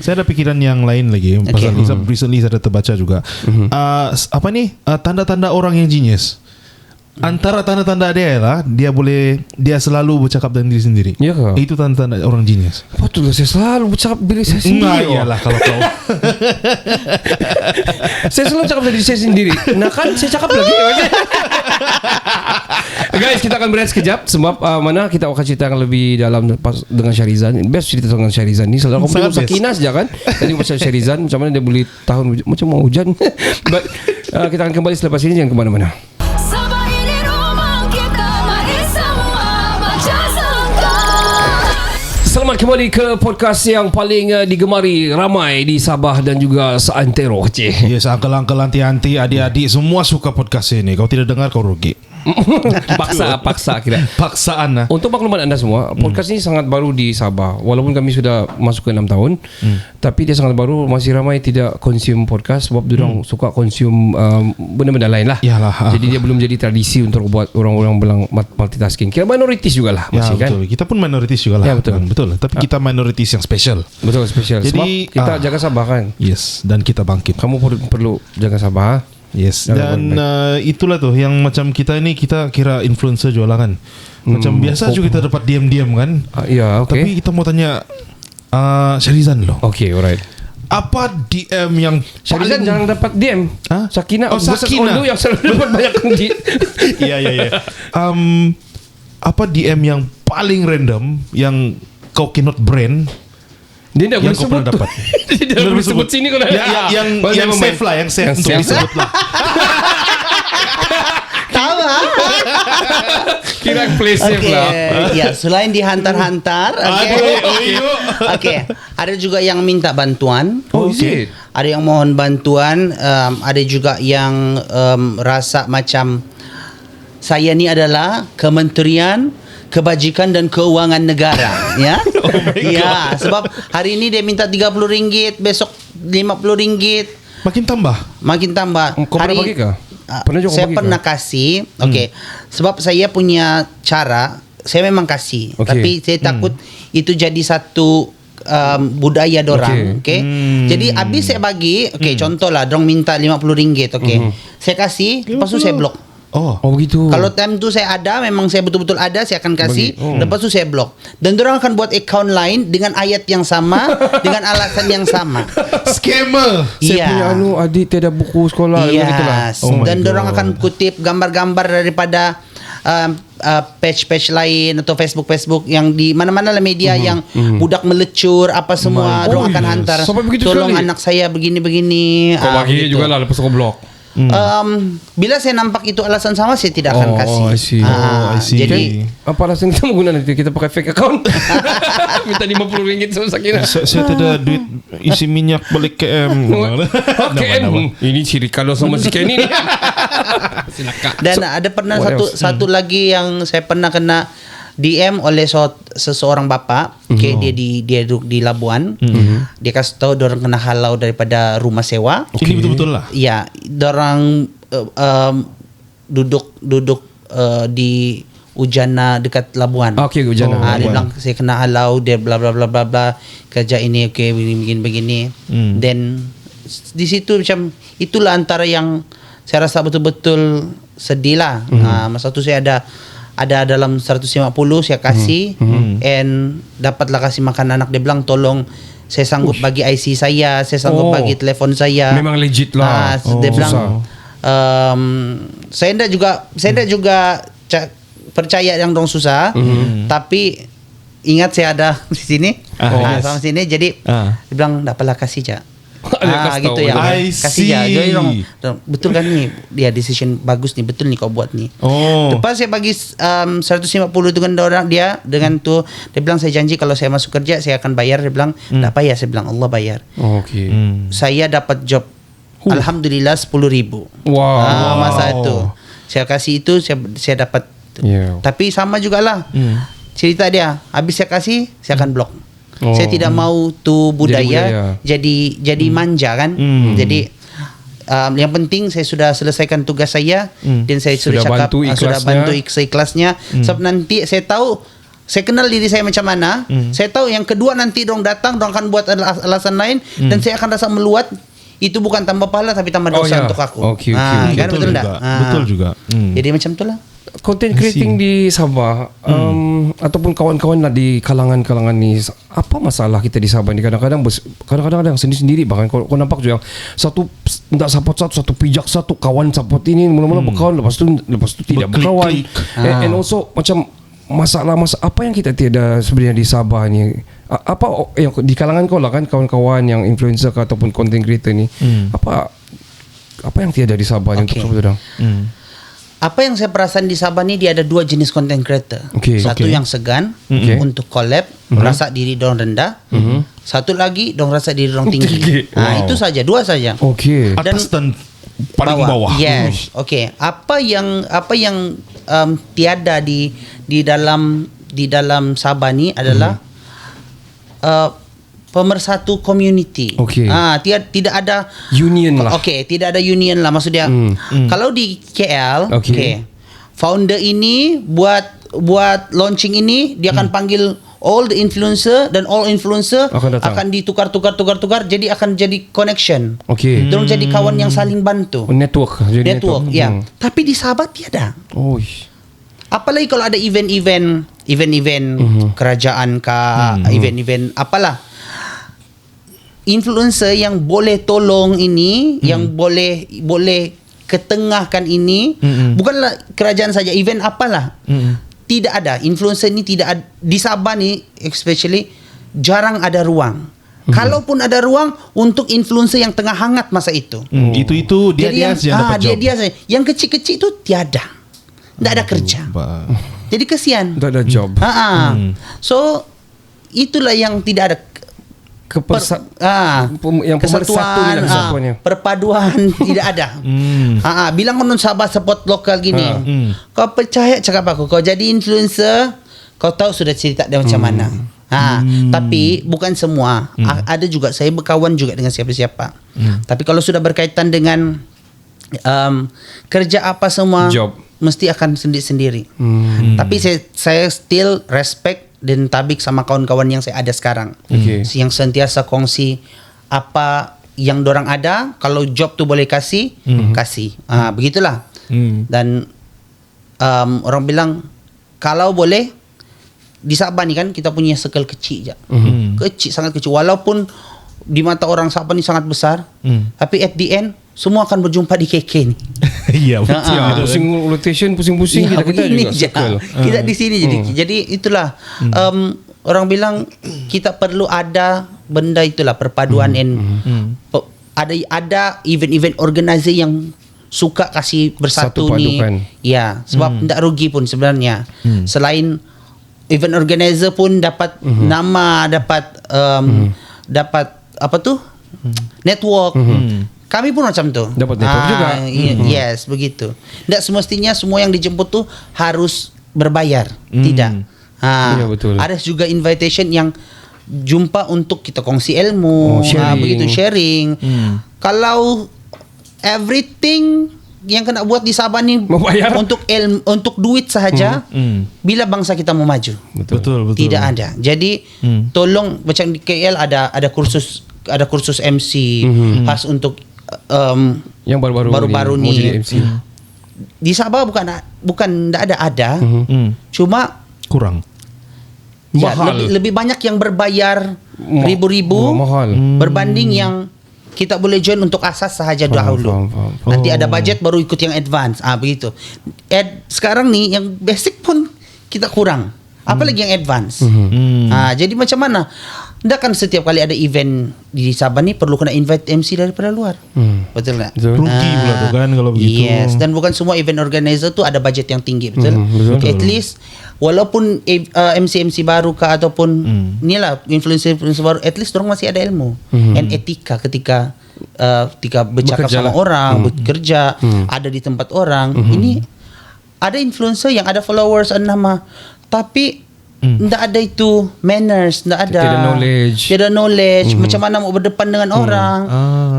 Speaker 2: Saya ada pikiran yang lain lagi pasal ni. Recently saya ada terbaca juga. Apa ni? Tanda-tanda orang yang genius. Antara tanda-tanda dia lah, dia selalu bercakap dengan diri sendiri.
Speaker 1: Ya ke?
Speaker 2: Itu tanda-tanda orang genius.
Speaker 1: Betul, saya selalu bercakap diri saya sendiri.
Speaker 2: Iyalah kalau kau.
Speaker 1: Saya selalu cakap dari diri saya sendiri. Nah kan saya cakap lagi. Guys, kita akan berehat sekejap. Sebab mana kita akan ceritakan lebih dalam dengan Syarizan. Best cerita dengan Syarizan ni. Selalu kamu
Speaker 2: Sangat
Speaker 1: Sakina saja kan. Tadi pasal Syarizan, macam mana dia boleh tahan macam mau hujan. But kita akan kembali selepas ini. Jangan ke mana-mana.
Speaker 3: Sabah ini rumah kita, mari semua baca sangka.
Speaker 1: Selamat Selamat kembali ke podcast yang paling digemari ramai di Sabah dan juga seantero.
Speaker 2: Yes, uncle-uncle, auntie-auntie, adik-adik semua suka podcast ini. Kau tidak dengar kau rugi.
Speaker 1: Paksa kira.
Speaker 2: Paksaan lah.
Speaker 1: Untuk maklumat anda semua, podcast ini sangat baru di Sabah. Walaupun kami sudah masuk ke 6 tahun, tapi dia sangat baru. Masih ramai tidak consume podcast sebab diorang suka consume benda-benda lain lah.
Speaker 2: Yalah.
Speaker 1: Jadi dia belum jadi tradisi untuk buat orang-orang bilang multitasking. Kira minoritis jugalah
Speaker 2: Ya,
Speaker 1: masih kan.
Speaker 2: betul. Kita pun minoritis juga lah.
Speaker 1: Ya, betul.
Speaker 2: Betul. Tapi kita minoritis yang special.
Speaker 1: Betul, spesial. Sebab
Speaker 2: Jadi,
Speaker 1: kita jaga Sabah kan.
Speaker 2: Yes, dan kita bangkit.
Speaker 1: Kamu perlu jaga Sabah.
Speaker 2: Yes,
Speaker 1: Jaga
Speaker 2: dan itulah tuh yang macam kita ini, kita kira influencer jualan kan. Macam biasa juga kita dapat diam-diam kan.
Speaker 1: Ya, okey.
Speaker 2: Tapi kita mau tanya Syarizan loh.
Speaker 1: Okey, alright.
Speaker 2: Apa DM yang
Speaker 1: Syarizan
Speaker 2: paling
Speaker 1: jangan dapat DM.
Speaker 2: Hah?
Speaker 1: Sakinah
Speaker 2: Oh,
Speaker 1: versus
Speaker 2: Sakinah.
Speaker 1: Ondo yang selalu dapat banyak di.
Speaker 2: Iya. Apa DM yang paling random yang kau cannot brand
Speaker 1: Dia tak
Speaker 2: yang
Speaker 1: boleh
Speaker 2: kau pernah
Speaker 1: sebut.
Speaker 2: dapat?
Speaker 1: Dia tak boleh sebut sini kau dah.
Speaker 2: Yang safe lah, yang safe untuk disebut lah.
Speaker 5: Tahu lah.
Speaker 1: Kira play safe lah.
Speaker 5: Ya, selain dihantar-hantar, Okey. Ada juga yang minta bantuan.
Speaker 1: Oh, is it?
Speaker 5: Ada yang mohon bantuan, ada juga yang rasa macam saya ni adalah Kementerian Kebajikan dan Keuangan Negara, ya. Ya, sebab hari ini dia minta RM30, besok RM50,
Speaker 2: Makin tambah.
Speaker 5: makin tambah.
Speaker 1: Kau pernah bagi ke? Pernah juga
Speaker 5: Saya
Speaker 1: bagi ke?
Speaker 5: pernah kasih. Okey. Sebab saya punya cara, saya memang kasih.
Speaker 1: Okey.
Speaker 5: Tapi saya takut itu jadi satu budaya dorang. Okey. Jadi habis saya bagi, contohlah dorang minta RM50, saya kasih, lepas tu saya blok.
Speaker 2: Oh,
Speaker 1: begitu.
Speaker 5: Kalau time tu saya ada, memang saya betul-betul ada, saya akan kasih. Lepas tu saya blok. Dan dorang akan buat account lain dengan ayat yang sama, dengan alasan yang sama.
Speaker 2: scammer.
Speaker 1: Saya punya adik tiada buku sekolah. Begitulah.
Speaker 5: Yes.
Speaker 2: Oh my
Speaker 5: Dan dorang
Speaker 2: God.
Speaker 5: akan kutip gambar-gambar daripada page-page lain atau Facebook yang di mana-mana lah media yang budak melecur apa semua, dorang akan hantar.
Speaker 1: Sampai begitu
Speaker 5: Tolong
Speaker 1: sekali?
Speaker 5: anak saya begini-begini.
Speaker 1: Kau bagi
Speaker 5: begitu.
Speaker 1: juga lah lepas kau blok.
Speaker 5: Bila saya nampak itu alasan sama, saya tidak akan kasih.
Speaker 1: I see.
Speaker 2: I see.
Speaker 5: Jadi
Speaker 1: Apa alasan kita menggunakan nanti? Kita pakai fake account. Minta RM50 sama Sakinah.
Speaker 2: Saya tidak ada duit isi minyak balik KM.
Speaker 1: KM. Ini ciri kalau sama si Kenny ni. Silakan.
Speaker 5: Dan ada pernah
Speaker 1: what
Speaker 5: satu lagi yang saya pernah kena DM oleh seseorang bapa. Dia duduk di Labuan. Dia kasih tahu dorang kena halau daripada rumah sewa.
Speaker 2: Ini betul-betul lah.
Speaker 5: Ya, dorang duduk di Ujana dekat Labuan.
Speaker 1: Okey, Ujana.
Speaker 5: Dia bilang saya kena halau, dia bla bla bla bla bla, kerja ini begini. Then di situ macam itulah antara yang saya rasa betul-betul sedih lah. Masa tu saya ada dalam 150 saya kasih and dapatlah kasih makan anak. Dia bilang tolong, saya sanggup bagi IC saya sanggup bagi telefon saya.
Speaker 1: Memang legit lah.
Speaker 5: Dia bilang saya tidak juga percaya yang dong susah, tapi ingat saya ada di sini sama sini, jadi dia bilang tak apalah kasih je. Gitu ya.
Speaker 2: I
Speaker 5: Kasih je.
Speaker 2: see.
Speaker 5: Jadi betul kan ni, dia decision bagus ni, betul ni kau buat ni. Lepas saya bagi 150 dengan dia tu, dia bilang saya janji kalau saya masuk kerja saya akan bayar. Dia bilang tak payah, saya bilang Allah bayar.
Speaker 1: Okey.
Speaker 5: Saya dapat job alhamdulillah 10,000.
Speaker 1: Wow.
Speaker 5: Masa itu saya kasih itu, saya dapat.
Speaker 1: Yeah.
Speaker 5: Tapi sama jugalah cerita dia, habis saya kasih saya akan blok. Saya tidak mau tu budaya jadi manja kan. Jadi yang penting saya sudah selesaikan tugas saya dan saya sudah cakap sudah bantu seikhlasnya. Sebab nanti saya tahu, saya kenal diri saya macam mana. Saya tahu yang kedua nanti dong datang, dong akan buat alasan lain dan saya akan rasa meluat. Itu bukan tambah pahala tapi tambah dosa untuk aku.
Speaker 1: Okay.
Speaker 5: Kan betul
Speaker 2: juga.
Speaker 5: tak?
Speaker 2: Betul juga.
Speaker 5: Jadi macam itulah.
Speaker 1: Content creating di Sabah ataupun kawan-kawan lah di kalangan-kalangan ni, apa masalah kita di Sabah ni? Kadang-kadang ada yang sendiri-sendiri, bahkan kau nampak juga satu tak support satu pijak satu kawan support ini mula-mula berkawan, lepas tu tidak berkawan. And also macam masalah apa yang kita tiada sebenarnya di Sabah ni, apa yang di kalangan kau lah kan, kawan-kawan yang influencer ke ataupun content creator ni, apa yang tiada di Sabah ni untuk sebut orang?
Speaker 5: apa yang saya perasan di Sabah ni, dia ada 2 jenis content creator.
Speaker 1: Okay.
Speaker 5: Satu
Speaker 2: Okay.
Speaker 5: yang segan
Speaker 1: Okay.
Speaker 5: untuk collab, rasa diri dong rendah. Satu lagi dong rasa diri dong tinggi.
Speaker 1: Tinggi.
Speaker 5: Nah,
Speaker 1: Wow.
Speaker 5: itu saja, 2 saja.
Speaker 1: Okey.
Speaker 2: Atas dan paling bawah.
Speaker 5: Yes. Okey. Apa yang tiada di dalam Sabah ni adalah pemersatu community.
Speaker 1: Okey.
Speaker 5: Tidak ada
Speaker 1: Union lah.
Speaker 5: Okey, tidak ada union lah maksudnya. Kalau di KL,
Speaker 1: Okey.
Speaker 5: okey. Founder ini buat launching ini, dia akan panggil all the influencer, dan all influencer
Speaker 1: Akan datang.
Speaker 5: akan ditukar jadi akan jadi connection.
Speaker 1: Okey.
Speaker 5: Diorang jadi kawan yang saling bantu.
Speaker 1: Network. Jadi
Speaker 5: Network, ya. Tapi di Sabah tiada.
Speaker 1: Oh.
Speaker 5: Apalagi kalau ada event-event kerajaan kah, event-event apalah. Influencer yang boleh tolong ini, yang boleh ketengahkan ini, bukanlah kerajaan saja, event apalah. Tidak ada. Influencer ni tidak ada. Di Sabah ni especially jarang ada ruang. Kalaupun ada ruang untuk influencer yang tengah hangat masa itu.
Speaker 2: Itu dia
Speaker 5: Jadi
Speaker 2: yang dapat job.
Speaker 5: dia saja. Yang kecil-kecil tu tiada. Tak ada kerja. Jadi kesian.
Speaker 1: Tak ada job.
Speaker 5: So itulah yang tidak ada
Speaker 1: yang pemersatu ni lah kesatuannya.
Speaker 5: perpaduan tidak ada. Bilang orang Sabah support lokal gini. Kau percaya cakap aku, kau jadi influencer, kau tahu sudah cerita dia macam mana. Tapi bukan semua. Ada juga, saya berkawan juga dengan siapa-siapa. Tapi kalau sudah berkaitan dengan kerja apa semua,
Speaker 1: Job.
Speaker 5: mesti akan sendiri-sendiri. Tapi saya still respect dan tabik sama kawan-kawan yang saya ada sekarang.
Speaker 1: Okay.
Speaker 5: Yang sentiasa kongsi apa yang dorang ada. Kalau job tu boleh kasih, kasih. Begitulah. Dan orang bilang, kalau boleh, di Sabah ni kan kita punya circle kecil je. Kecil, sangat kecil. Walaupun di mata orang Sabah ni sangat besar, tapi at the end semua akan berjumpa di KK ni.
Speaker 2: Iya, betul.
Speaker 1: Pusing rotation, pusing-pusing kita
Speaker 5: begini
Speaker 1: juga
Speaker 5: je.
Speaker 1: circle.
Speaker 5: Kita di sini jadi itulah orang bilang kita perlu ada benda itulah, perpaduan ada event-event organizer yang suka kasih bersatu
Speaker 1: Satu
Speaker 5: ni.
Speaker 1: padukan.
Speaker 5: Ya, sebab tidak rugi pun sebenarnya. Selain event organizer pun dapat nama, dapat apa tu? Network. Kami pun macam tu.
Speaker 1: Dapat network juga.
Speaker 5: Yes, begitu. Tak semestinya semua yang dijemput tu harus berbayar. Tidak.
Speaker 1: Ya, betul.
Speaker 5: Ada juga invitation yang jumpa untuk kita kongsi ilmu,
Speaker 1: Sharing.
Speaker 5: begitu sharing. Kalau everything yang kena buat di Sabah ni
Speaker 1: Membayar.
Speaker 5: untuk duit sahaja, bila bangsa kita mau maju?
Speaker 2: Betul.
Speaker 5: Tidak ada. Jadi tolong, macam di KL ada kursus MC khas untuk
Speaker 1: Yang baru-baru
Speaker 5: ni.
Speaker 1: mau jadi MC.
Speaker 5: Di Sabah bukan tidak ada. Cuma
Speaker 2: Kurang.
Speaker 5: ya,
Speaker 1: Mahal.
Speaker 5: lebih banyak yang berbayar ribu-ribu
Speaker 1: mahal.
Speaker 5: berbanding yang kita boleh join untuk asas sahaja dahulu.
Speaker 1: faham.
Speaker 5: Nanti ada budget baru ikut yang advance. Begitu. Sekarang ni yang basic pun kita kurang. Apalagi yang advance. Jadi macam mana? Tidak kan setiap kali ada event di Sabah ni perlu kena invite MC daripada luar. Betul tak?
Speaker 1: Betul.
Speaker 2: Rugi pula tu kan kalau begitu.
Speaker 5: Yes, dan bukan semua event organizer tu ada budget yang tinggi, betul?
Speaker 1: Betul.
Speaker 5: At least walaupun MC baru kah ataupun inilah influencer baru, at least orang masih ada ilmu and etika ketika bercakap
Speaker 1: Bekerja
Speaker 5: sama
Speaker 1: lah.
Speaker 5: orang, bekerja, ada di tempat orang. Ini ada influencer yang ada followers, ada nama, tapi tidak ada itu manners, tidak ada
Speaker 1: Tiada knowledge.
Speaker 5: macam mana mau berdepan dengan orang,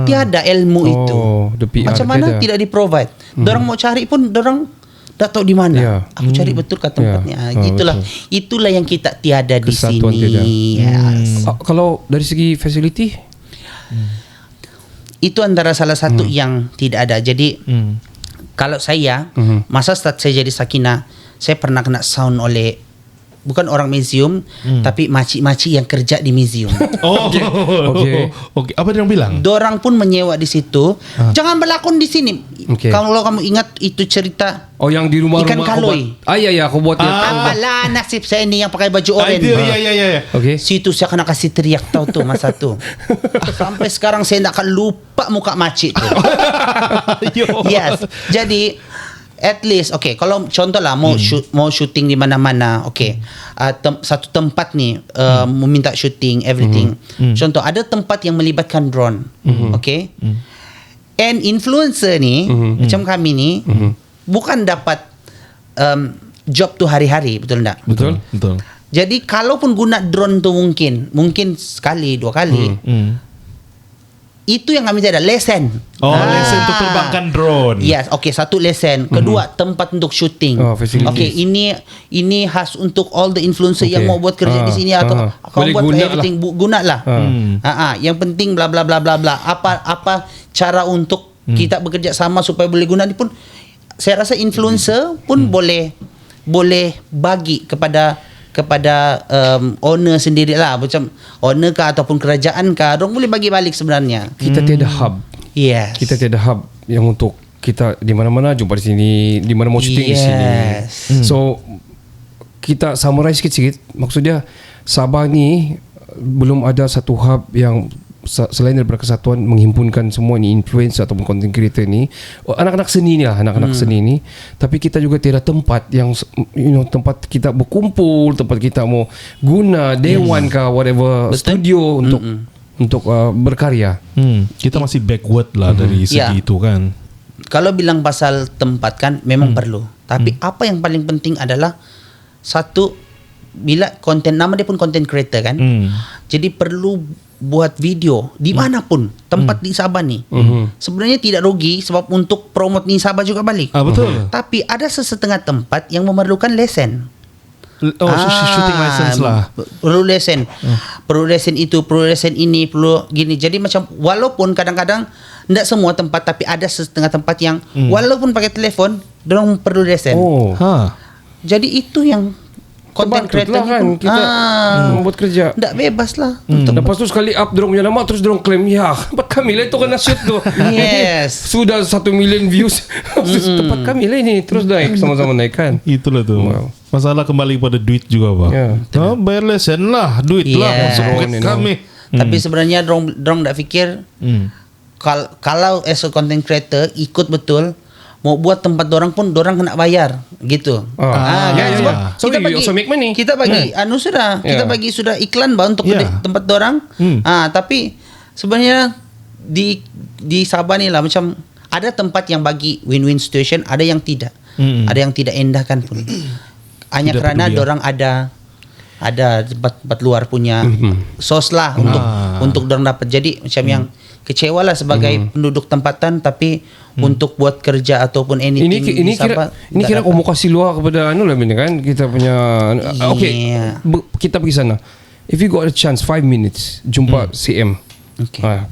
Speaker 5: tiada ilmu itu.
Speaker 1: The PR
Speaker 5: Macam mana
Speaker 1: tiada.
Speaker 5: tidak di provide. Dorang mau cari pun dorang tak tahu di mana.
Speaker 1: Ya.
Speaker 5: Aku cari betul kat tempatnya.
Speaker 1: Betul.
Speaker 5: Itulah yang kita tiada di
Speaker 1: Kesatuan
Speaker 5: sini.
Speaker 1: tiada.
Speaker 5: Yes.
Speaker 1: Kalau dari segi facility,
Speaker 5: Itu antara salah satu yang tidak ada. Jadi kalau saya masa start saya jadi Sakinah, saya pernah kena sound oleh bukan orang museum, tapi makcik-makcik yang kerja di museum.
Speaker 1: Okey.
Speaker 2: Okey. Apa dia bilang?
Speaker 5: Dorang pun menyewa di situ. Jangan berlakon di sini.
Speaker 1: Okey.
Speaker 5: Kalau kamu ingat itu cerita
Speaker 1: yang di rumah-rumah
Speaker 5: Ikan
Speaker 1: aku
Speaker 5: kaloi.
Speaker 1: buat. Ya, aku buat dia.
Speaker 5: apalah nasib saya ni yang pakai baju orange.
Speaker 2: Ya.
Speaker 1: Okey.
Speaker 5: Situ saya kena kasih teriak tahu tu masa tu. Sampai sekarang saya tak akan lupa muka makcik tu. Yes. Jadi at least kalau contoh lah mau mau syuting di mana-mana, satu tempat ni meminta syuting everything. Contoh ada tempat yang melibatkan drone. And influencer ni macam kami ni bukan dapat job tu hari-hari, betul tak?
Speaker 2: Betul.
Speaker 5: Jadi kalaupun guna drone tu mungkin sekali 2 kali. Itu yang kami tidak ada lesen.
Speaker 2: Lesen untuk terbangkan drone.
Speaker 5: Yes, satu lesen. Kedua, tempat untuk syuting.
Speaker 1: Facilities.
Speaker 5: Ini khas untuk all the influencer yang mau buat kerja di sini atau kau
Speaker 1: Boleh
Speaker 5: buat
Speaker 1: guna
Speaker 5: everything gunalah. Yang penting bla bla bla bla bla. Apa cara untuk kita bekerja sama supaya boleh guna ni pun saya rasa influencer pun boleh bagi kepada owner sendirilah, macam owner kah ataupun kerajaan kah, orang boleh bagi balik sebenarnya.
Speaker 1: Kita tiada hub.
Speaker 5: Yes.
Speaker 1: Kita tiada hub yang untuk kita di mana-mana jumpa di sini, di mana mau syuting di sini. So kita summarize sikit-sikit, maksudnya Sabah ni belum ada satu hub yang selain daripada kesatuan menghimpunkan semua ni influencer ataupun content creator ni, anak-anak seni ni lah, anak-anak seni ni. Tapi kita juga tiada tempat yang tempat kita berkumpul, tempat kita mau guna dewan kah whatever, studio untuk berkarya.
Speaker 2: Kita masih backward lah dari segi itu kan.
Speaker 5: Kalau bilang pasal tempat kan memang perlu. Tapi apa yang paling penting adalah satu, bila konten, nama dia pun content creator kan. Jadi perlu buat video di mana pun tempat di Sabah ni. Sebenarnya tidak rugi sebab untuk promote di Sabah juga balik.
Speaker 2: Betul.
Speaker 5: Tapi ada sesetengah tempat yang memerlukan lesen.
Speaker 2: Shooting license lah.
Speaker 5: Perlu lesen. Perlu lesen itu, perlu lesen ini, perlu gini. Jadi macam walaupun kadang-kadang tidak semua tempat, tapi ada setengah tempat yang walaupun pakai telefon, dorang perlu lesen. Jadi itu yang content creator
Speaker 1: lah kan
Speaker 5: pun,
Speaker 1: kita membuat kerja.
Speaker 5: tak bebas lah.
Speaker 1: Lepas tu sekali up dorang punya nama, terus dorang claim tempat kami lah itu kena shoot tu.
Speaker 5: Yes.
Speaker 1: Sudah 1 million views. Tempat kami lah ini. Terus naik, sama-sama naik kan.
Speaker 2: Itulah tu. Masalah kembali pada duit juga Pak. Bayar lesen lah, duit lah masuk poket kami.
Speaker 5: Tapi sebenarnya dorang tak fikir kalau as a content creator ikut betul, mau buat tempat dorang pun dorang kena bayar gitu. Sebab
Speaker 1: So you also make money.
Speaker 5: kita bagi kita bagi sudah iklan untuk tempat dorang. Tapi sebenarnya di Sabah ni lah macam ada tempat yang bagi win-win situation, ada yang tidak. Ada yang tidak endahkan pun. Hanya
Speaker 2: Tidak
Speaker 5: kerana
Speaker 2: peduli,
Speaker 5: dorang ada tempat luar punya sos lah untuk dorang dapat. Jadi macam yang kecewa lah sebagai penduduk tempatan, tapi untuk buat kerja ataupun anything
Speaker 1: ini kira komunikasi luar kepada lah kan kita punya kita pergi sana. If you got a chance 5 minutes jumpa CM.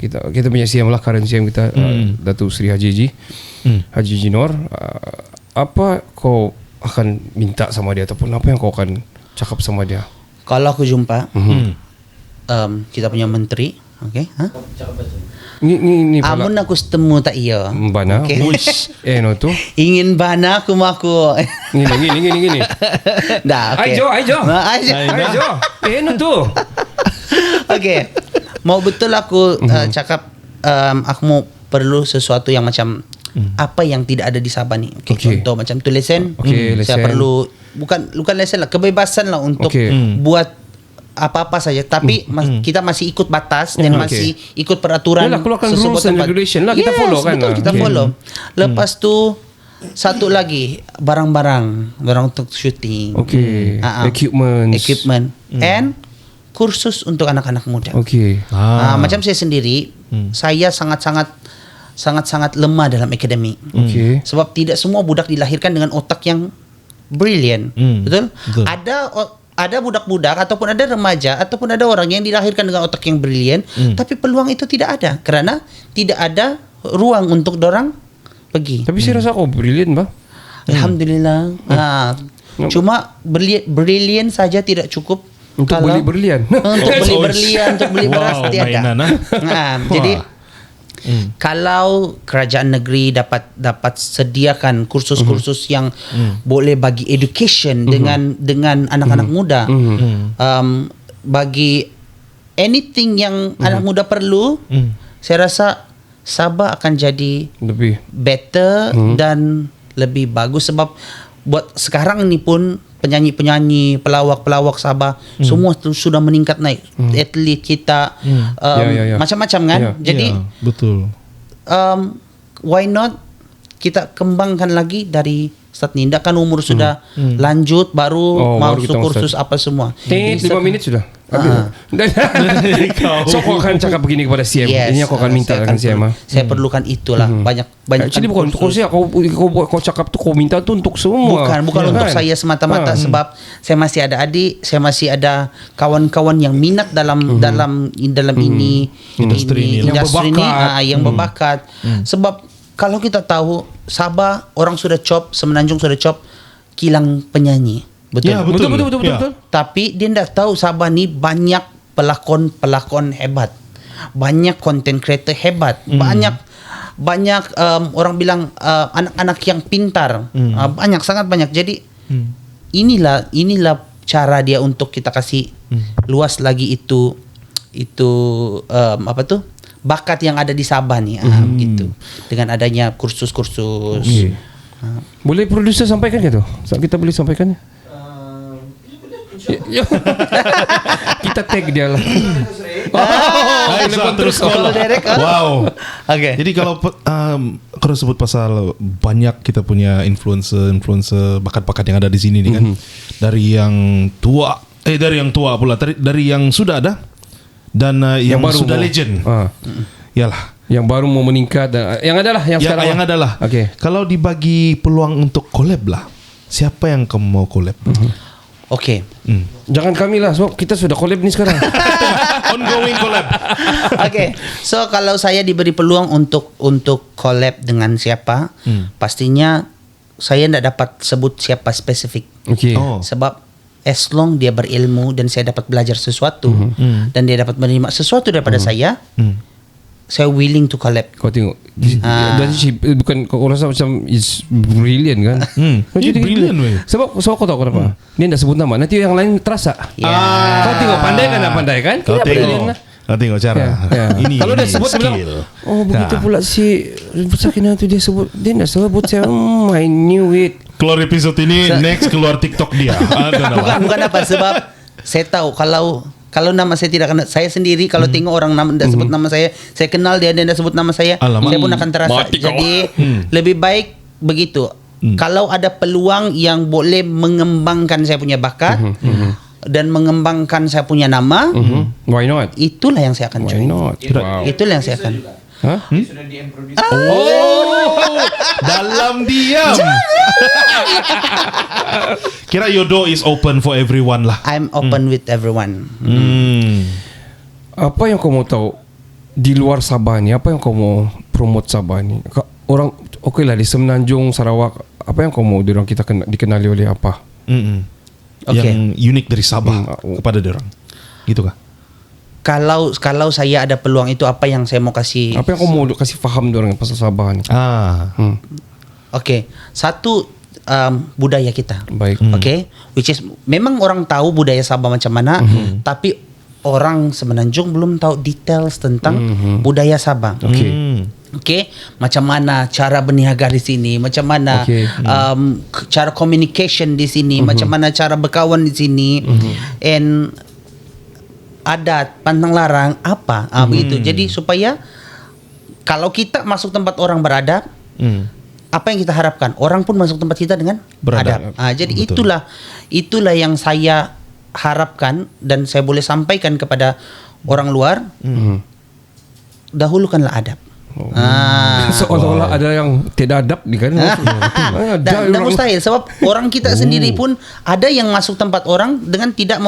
Speaker 1: Kita punya CM lah, current CM kita, Datuk Seri Haji Jinor. Apa kau akan minta sama dia ataupun apa yang kau akan cakap sama dia?
Speaker 5: Kalau aku jumpa kita punya menteri,
Speaker 1: Ni
Speaker 5: amun aku setemu tak iya.
Speaker 1: Bana. No tu.
Speaker 5: Ingin bana aku maku.
Speaker 1: Gini.
Speaker 5: Dah,
Speaker 1: Aijo. No tu.
Speaker 5: Okay. Mau betul aku cakap aku mau perlu sesuatu yang macam apa yang tidak ada di Sabah ni. Contoh macam tu lesen. Saya perlu bukan lesen lah, kebebasan lah untuk buat apa-apa saja, tapi kita masih ikut batas dan masih ikut peraturan.
Speaker 1: Yalah, keluarkan rules and regulation lah, kita follow kan.
Speaker 5: Betul, kita follow. Lepas tu satu lagi barang untuk syuting. Equipment and kursus untuk anak-anak muda. Macam saya sendiri, saya sangat lemah dalam akademik. Sebab tidak semua budak dilahirkan dengan otak yang brilliant. Betul? Ada budak-budak ataupun ada remaja ataupun ada orang yang dilahirkan dengan otak yang brilian, tapi peluang itu tidak ada kerana tidak ada ruang untuk dorang pergi.
Speaker 1: Tapi saya rasa kau brilian bah.
Speaker 5: Alhamdulillah. Cuma brilian saja tidak cukup
Speaker 1: untuk beli berlian.
Speaker 5: Untuk beli berlian, untuk beli beras tiada. Jadi kalau kerajaan negeri dapat sediakan kursus-kursus yang boleh bagi education dengan anak-anak muda, bagi anything yang anak muda perlu, saya rasa Sabah akan jadi
Speaker 1: lebih
Speaker 5: better dan lebih bagus sebab buat sekarang ini pun penyanyi-penyanyi, pelawak-pelawak Sabah semua tu sudah meningkat naik. Atlet kita
Speaker 1: Ya.
Speaker 5: macam-macam kan.
Speaker 1: Ya.
Speaker 5: Jadi
Speaker 2: betul.
Speaker 5: why not kita kembangkan lagi dari start ni. Kan umur sudah lanjut baru
Speaker 1: baru
Speaker 5: masuk
Speaker 1: kita
Speaker 5: kursus apa semua.
Speaker 1: 5 minit sudah. So kau akan cakap begini kepada CM. Ini aku akan minta dengan CM.
Speaker 5: Saya perlukan itulah banyak
Speaker 1: Actually bukan untuk kau saja. Kau cakap tu kau minta tu untuk semua.
Speaker 5: Bukan untuk
Speaker 1: Kan?
Speaker 5: saya semata-mata sebab saya masih ada adik, saya masih ada kawan-kawan yang minat dalam ini
Speaker 2: Industri ni.
Speaker 5: industri
Speaker 1: Yang
Speaker 5: ni
Speaker 1: berbakat.
Speaker 5: yang berbakat. Sebab kalau kita tahu Sabah orang sudah chop, Semenanjung sudah chop, kilang penyanyi. Betul.
Speaker 2: Ya,
Speaker 1: Betul.
Speaker 2: Ya.
Speaker 5: Tapi dia tidak tahu Sabah ni banyak pelakon hebat, banyak content creator hebat, banyak orang bilang anak-anak yang pintar, banyak, sangat banyak. Jadi inilah cara dia untuk kita kasih luas lagi itu apa tuh bakat yang ada di Sabah ni, gitu. Dengan adanya kursus-kursus.
Speaker 1: Okay. Boleh producer sampaikan ke tu? Kita boleh sampaikan. Kita tag dia lah.
Speaker 2: Terus
Speaker 5: Kalau direct,
Speaker 2: wow.
Speaker 5: Okay.
Speaker 2: Jadi kalau kau sebut pasal banyak kita punya influencer bakat-bakat yang ada di sini ni kan, dari yang tua pula, dari yang sudah ada dan yang
Speaker 1: baru
Speaker 2: sudah
Speaker 1: mau.
Speaker 2: legend. Yalah.
Speaker 1: Yang baru mau meningkat dan yang adalah yang sekarang.
Speaker 2: Yang adalah.
Speaker 1: Okay.
Speaker 2: Kalau dibagi peluang untuk collab lah, siapa yang kamu mau collab?
Speaker 5: Okay.
Speaker 1: Jangan kami lah, sebab kita sudah collab ni sekarang.
Speaker 2: Ongoing collab.
Speaker 5: Okay. So kalau saya diberi peluang untuk collab dengan siapa, pastinya saya tidak dapat sebut siapa spesifik.
Speaker 1: Okay.
Speaker 2: Oh.
Speaker 5: Sebab as long dia berilmu dan saya dapat belajar sesuatu dan dia dapat menerima sesuatu daripada saya willing to collab.
Speaker 1: Kau tengok. Dan bukan kau rasa macam is brilliant kan?
Speaker 2: Dia brilliant weh.
Speaker 1: Sebab kau tahu kenapa? Dia tak sebut nama. Nanti yang lain terasa.
Speaker 5: Ya.
Speaker 1: Kau tengok pandai kan?
Speaker 2: Kau
Speaker 1: Dia brilliant
Speaker 2: tengok.
Speaker 1: lah.
Speaker 2: Kau tengok cara.
Speaker 1: Ya.
Speaker 2: Ini
Speaker 1: Kalau dia sebut dia bilang,
Speaker 2: skill.
Speaker 1: oh begitu pula si Sakinah tu dia sebut. Dia nak sebut saya. I knew it.
Speaker 2: Keluar episode ini, next keluar TikTok dia.
Speaker 5: Bukan apa sebab saya tahu kalau nama saya tidak kenal, saya sendiri kalau tengok orang nama tidak sebut nama saya kenal dia tidak sebut nama saya,
Speaker 2: Alamak.
Speaker 5: saya pun akan terasa.
Speaker 1: Mati kau.
Speaker 5: Jadi lebih baik begitu. Kalau ada peluang yang boleh mengembangkan saya punya bakat dan mengembangkan saya punya nama,
Speaker 1: Why not?
Speaker 5: itulah yang saya akan
Speaker 1: Why
Speaker 5: join.
Speaker 1: not? Wow.
Speaker 5: Itulah yang saya akan.
Speaker 2: Dalam diam. Kira your door is open for everyone lah.
Speaker 5: I'm open with everyone.
Speaker 1: Apa yang kau mau tahu di luar Sabah ni? Apa yang kau mau promote Sabah ni? Orang okey lah di Semenanjung, Sarawak. Apa yang kau mau diorang kita dikenali oleh apa?
Speaker 5: Okay.
Speaker 2: Yang unik dari Sabah kepada diorang. Gitu kah?
Speaker 5: Kalau saya ada peluang itu, apa yang saya mau kasih?
Speaker 1: Apa yang kau mau kasih faham diorang pasal Sabah ni?
Speaker 5: Okay, satu budaya kita.
Speaker 1: Baik.
Speaker 5: Okay, which is memang orang tahu budaya Sabah macam mana, tapi orang Semenanjung belum tahu details tentang budaya Sabah. Okay, macam mana cara berniaga di sini, macam mana cara communication di sini, macam mana cara berkawan di sini, and adat, pantang larang apa, begitu. Jadi supaya kalau kita masuk tempat orang beradab, apa yang kita harapkan? Orang pun masuk tempat kita dengan
Speaker 2: beradab.
Speaker 5: adab. Jadi
Speaker 2: Betul.
Speaker 5: itulah yang saya harapkan dan saya boleh sampaikan kepada orang luar. Dahulukanlah adab.
Speaker 1: Seolah-olah ada yang tidak adab ni kan?
Speaker 5: Dan mustahil sebab orang kita sendiri pun ada yang masuk tempat orang dengan tidak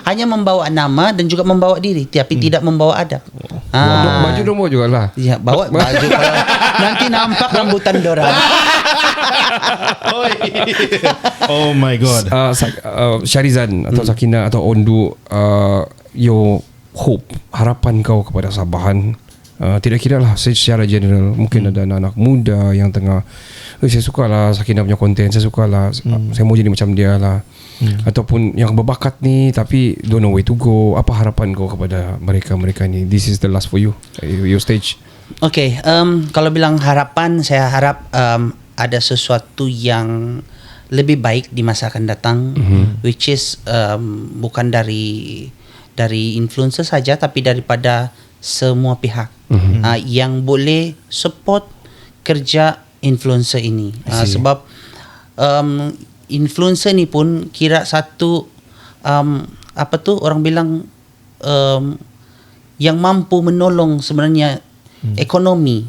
Speaker 5: hanya membawa nama dan juga membawa diri, tapi tidak membawa adab.
Speaker 1: Baju dong juga lah.
Speaker 5: Ya, bawa baju kalau nanti nampak rambutan dorang.
Speaker 2: Oh my god.
Speaker 1: Syarizan atau Sakinah atau Ondu, your hope, harapan kau kepada Sabahan, tidak kira lah secara general. Mungkin ada anak-anak muda yang tengah, saya suka lah Sakinah punya konten, saya suka lah, saya mau jadi macam dia lah. Ataupun yang berbakat ni tapi don't know where to go. Apa harapan kau kepada mereka ni? This is the last for you, your stage.
Speaker 5: Okay, kalau bilang harapan, saya harap ada sesuatu yang lebih baik di masa akan datang, which is bukan dari influencer saja, tapi daripada semua pihak yang boleh support kerja influencer ini. Sebab influencer ni pun kira satu orang bilang yang mampu menolong sebenarnya ekonomi.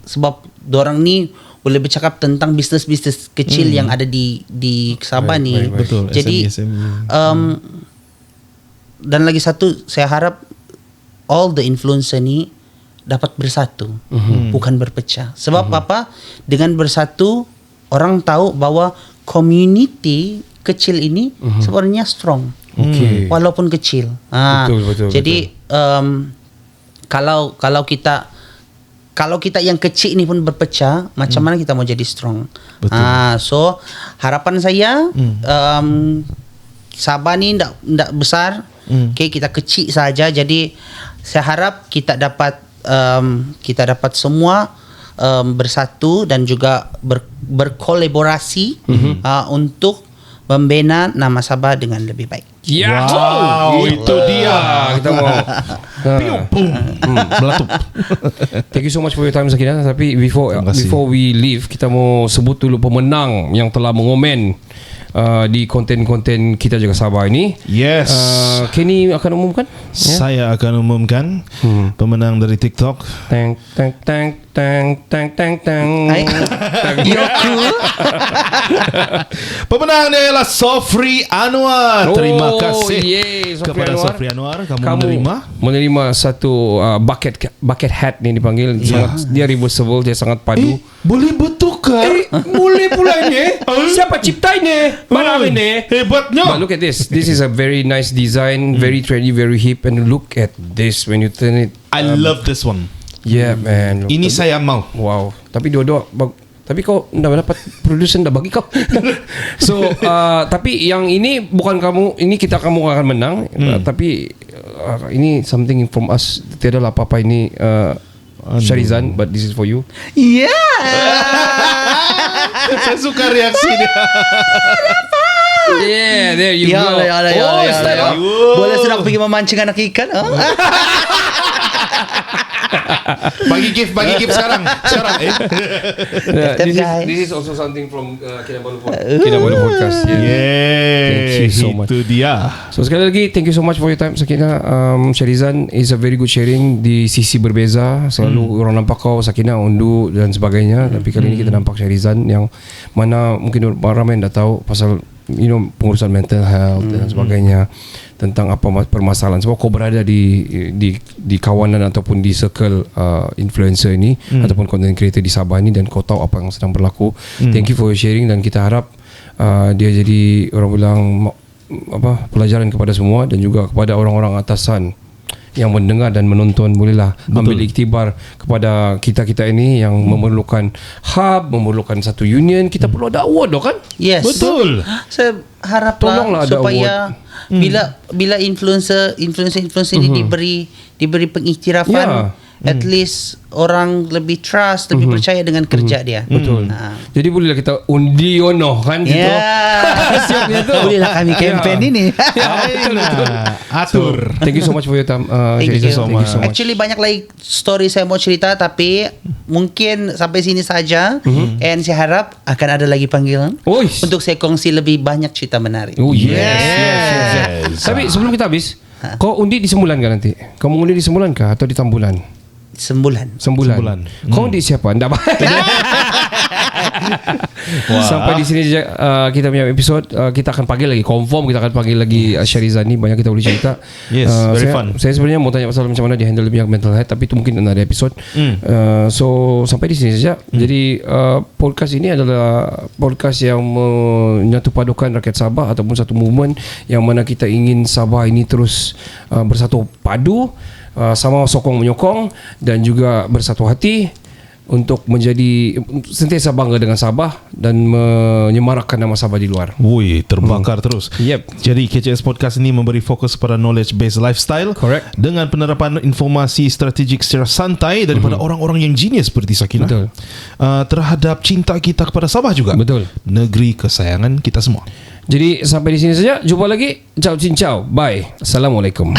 Speaker 5: Sebab dorang ni boleh bercakap tentang bisnes-bisnes kecil yang ada di Sabah ni.
Speaker 2: Betul.
Speaker 5: Jadi
Speaker 2: SME.
Speaker 5: Dan lagi satu, saya harap all the influencer ni dapat bersatu, bukan berpecah. Sebab apa? Dengan bersatu, orang tahu bahwa community kecil ini sebenarnya strong. Walaupun kecil.
Speaker 1: Betul.
Speaker 5: Jadi kalau kita yang kecil ini pun berpecah, macam mana kita mau jadi strong? So harapan saya Sabah ni ndak besar, okay, kita kecil saja. Jadi saya harap kita dapat semua bersatu dan juga berkolaborasi untuk membina nama Sabah dengan lebih baik.
Speaker 1: Ya,
Speaker 2: Wow, itu dia.
Speaker 1: Kita mau.
Speaker 2: Boom. Meletup.
Speaker 1: Thank you so much for your time, Sakina. Tapi
Speaker 2: Terima kasih.
Speaker 1: before we leave, kita mau sebut dulu pemenang yang telah mengomen di konten-konten Kita Jaga Sabah ini.
Speaker 2: Yes.
Speaker 1: Kenny akan umumkan.
Speaker 2: Saya akan umumkan pemenang dari TikTok.
Speaker 1: Tang tang tang tang tang tang tang.
Speaker 5: Hai.
Speaker 2: Pemenang dia ialah Sofri Anwar. Terima kasih
Speaker 1: Sofri
Speaker 2: kepada
Speaker 1: Anwar.
Speaker 2: Sofri Anwar. Kamu
Speaker 1: menerima satu bucket hat ni dipanggil. Sangat, dia reversible, dia sangat padu.
Speaker 2: Boleh bertukar.
Speaker 1: Boleh pula ni. Siapa cipta ini? Barang ini.
Speaker 2: Hebatnya.
Speaker 1: But look at this. This is a very nice design, very trendy, very hip. And look at this when you turn it.
Speaker 2: I love this one.
Speaker 1: Yeah, man.
Speaker 2: Ini saya mau.
Speaker 1: Wow. Tapi dua-dua tapi kau dah dapat producer dah bagi kau. So tapi yang ini bukan kamu, ini kamu akan menang. Tapi ini something from us. Tiada lah apa-apa ini Syarizan, but this is for you.
Speaker 2: Saya suka reaksi dia.
Speaker 1: Yeah, there you go. Style up.
Speaker 5: Boleh sudah pergi memancing anak ikan?
Speaker 2: Bagi gift sekarang.
Speaker 1: This is also something from Kinabalu Podcast.
Speaker 2: Yeah.
Speaker 1: Thank you so much.
Speaker 2: Itu dia.
Speaker 1: So sekali lagi, thank you so much for your time, Sakina. Syarizan is a very good sharing di sisi berbeza. Selalu orang nampak kau Sakina, undu dan sebagainya. Tapi kali ini kita nampak Syarizan yang mana mungkin ramai yang dah tahu pasal pengurusan mental health dan sebagainya, tentang apa permasalahan. Sebab kau berada di kawanan ataupun di circle influencer ini ataupun content creator di Sabah ini, dan kau tahu apa yang sedang berlaku. Thank you for your sharing, dan kita harap dia jadi orang bilang pelajaran kepada semua, dan juga kepada orang-orang atasan yang mendengar dan menonton. Bolehlah ambil iktibar kepada kita ini yang memerlukan hub, memerlukan satu union. Kita perlu ada award kan?
Speaker 5: Yes.
Speaker 2: Betul.
Speaker 5: Saya harap
Speaker 1: Tolonglah ada
Speaker 5: supaya bila influencer ini diberi pengiktirafan, at least orang lebih trust, lebih percaya dengan kerja dia.
Speaker 1: Betul. Jadi bolehlah kita undi kan gitu. Siapnya tu.
Speaker 5: Bolehlah kami campaign ini.
Speaker 2: Atur.
Speaker 1: Thank you so much for your time.
Speaker 5: Thank you
Speaker 1: so much.
Speaker 5: Actually banyak lagi story saya mau cerita, tapi mungkin sampai sini saja. And saya harap akan ada lagi panggilan untuk saya kongsi lebih banyak cerita menarik.
Speaker 1: Oh yes. Tapi sebelum kita habis, kau undi di Sembulan kah nanti? Kamu undi di Sembulan kah atau di Tambulan?
Speaker 5: Sembulan.
Speaker 1: Kau undi siapa? Ndak. Sampai di sini kita punya episod. Kita akan panggil lagi, confirm kita akan panggil lagi Syarizan ni. Banyak kita boleh cerita.
Speaker 2: Yes, very fun.
Speaker 1: Saya sebenarnya mau tanya pasal macam mana dia handle lebih mental health, tapi itu mungkin ada episod. So sampai di sini saja. Jadi podcast ini adalah podcast yang menyatu padukan rakyat Sabah ataupun satu movement yang mana kita ingin Sabah ini terus bersatu padu, sama sokong menyokong dan juga bersatu hati. untuk menjadi sentiasa bangga dengan Sabah dan menyemarakkan nama Sabah di luar.
Speaker 2: Wui, terbakar terus.
Speaker 1: Yep.
Speaker 2: Jadi KCS Podcast ini memberi fokus pada knowledge based lifestyle.
Speaker 1: Correct.
Speaker 2: Dengan penerapan informasi strategik secara santai daripada orang-orang yang genius seperti Sakinah.
Speaker 1: Betul.
Speaker 2: Terhadap cinta kita kepada Sabah juga.
Speaker 1: Betul.
Speaker 2: Negeri kesayangan kita semua.
Speaker 1: Jadi sampai di sini saja. Jumpa lagi. Ciao cincau. Bye. Assalamualaikum.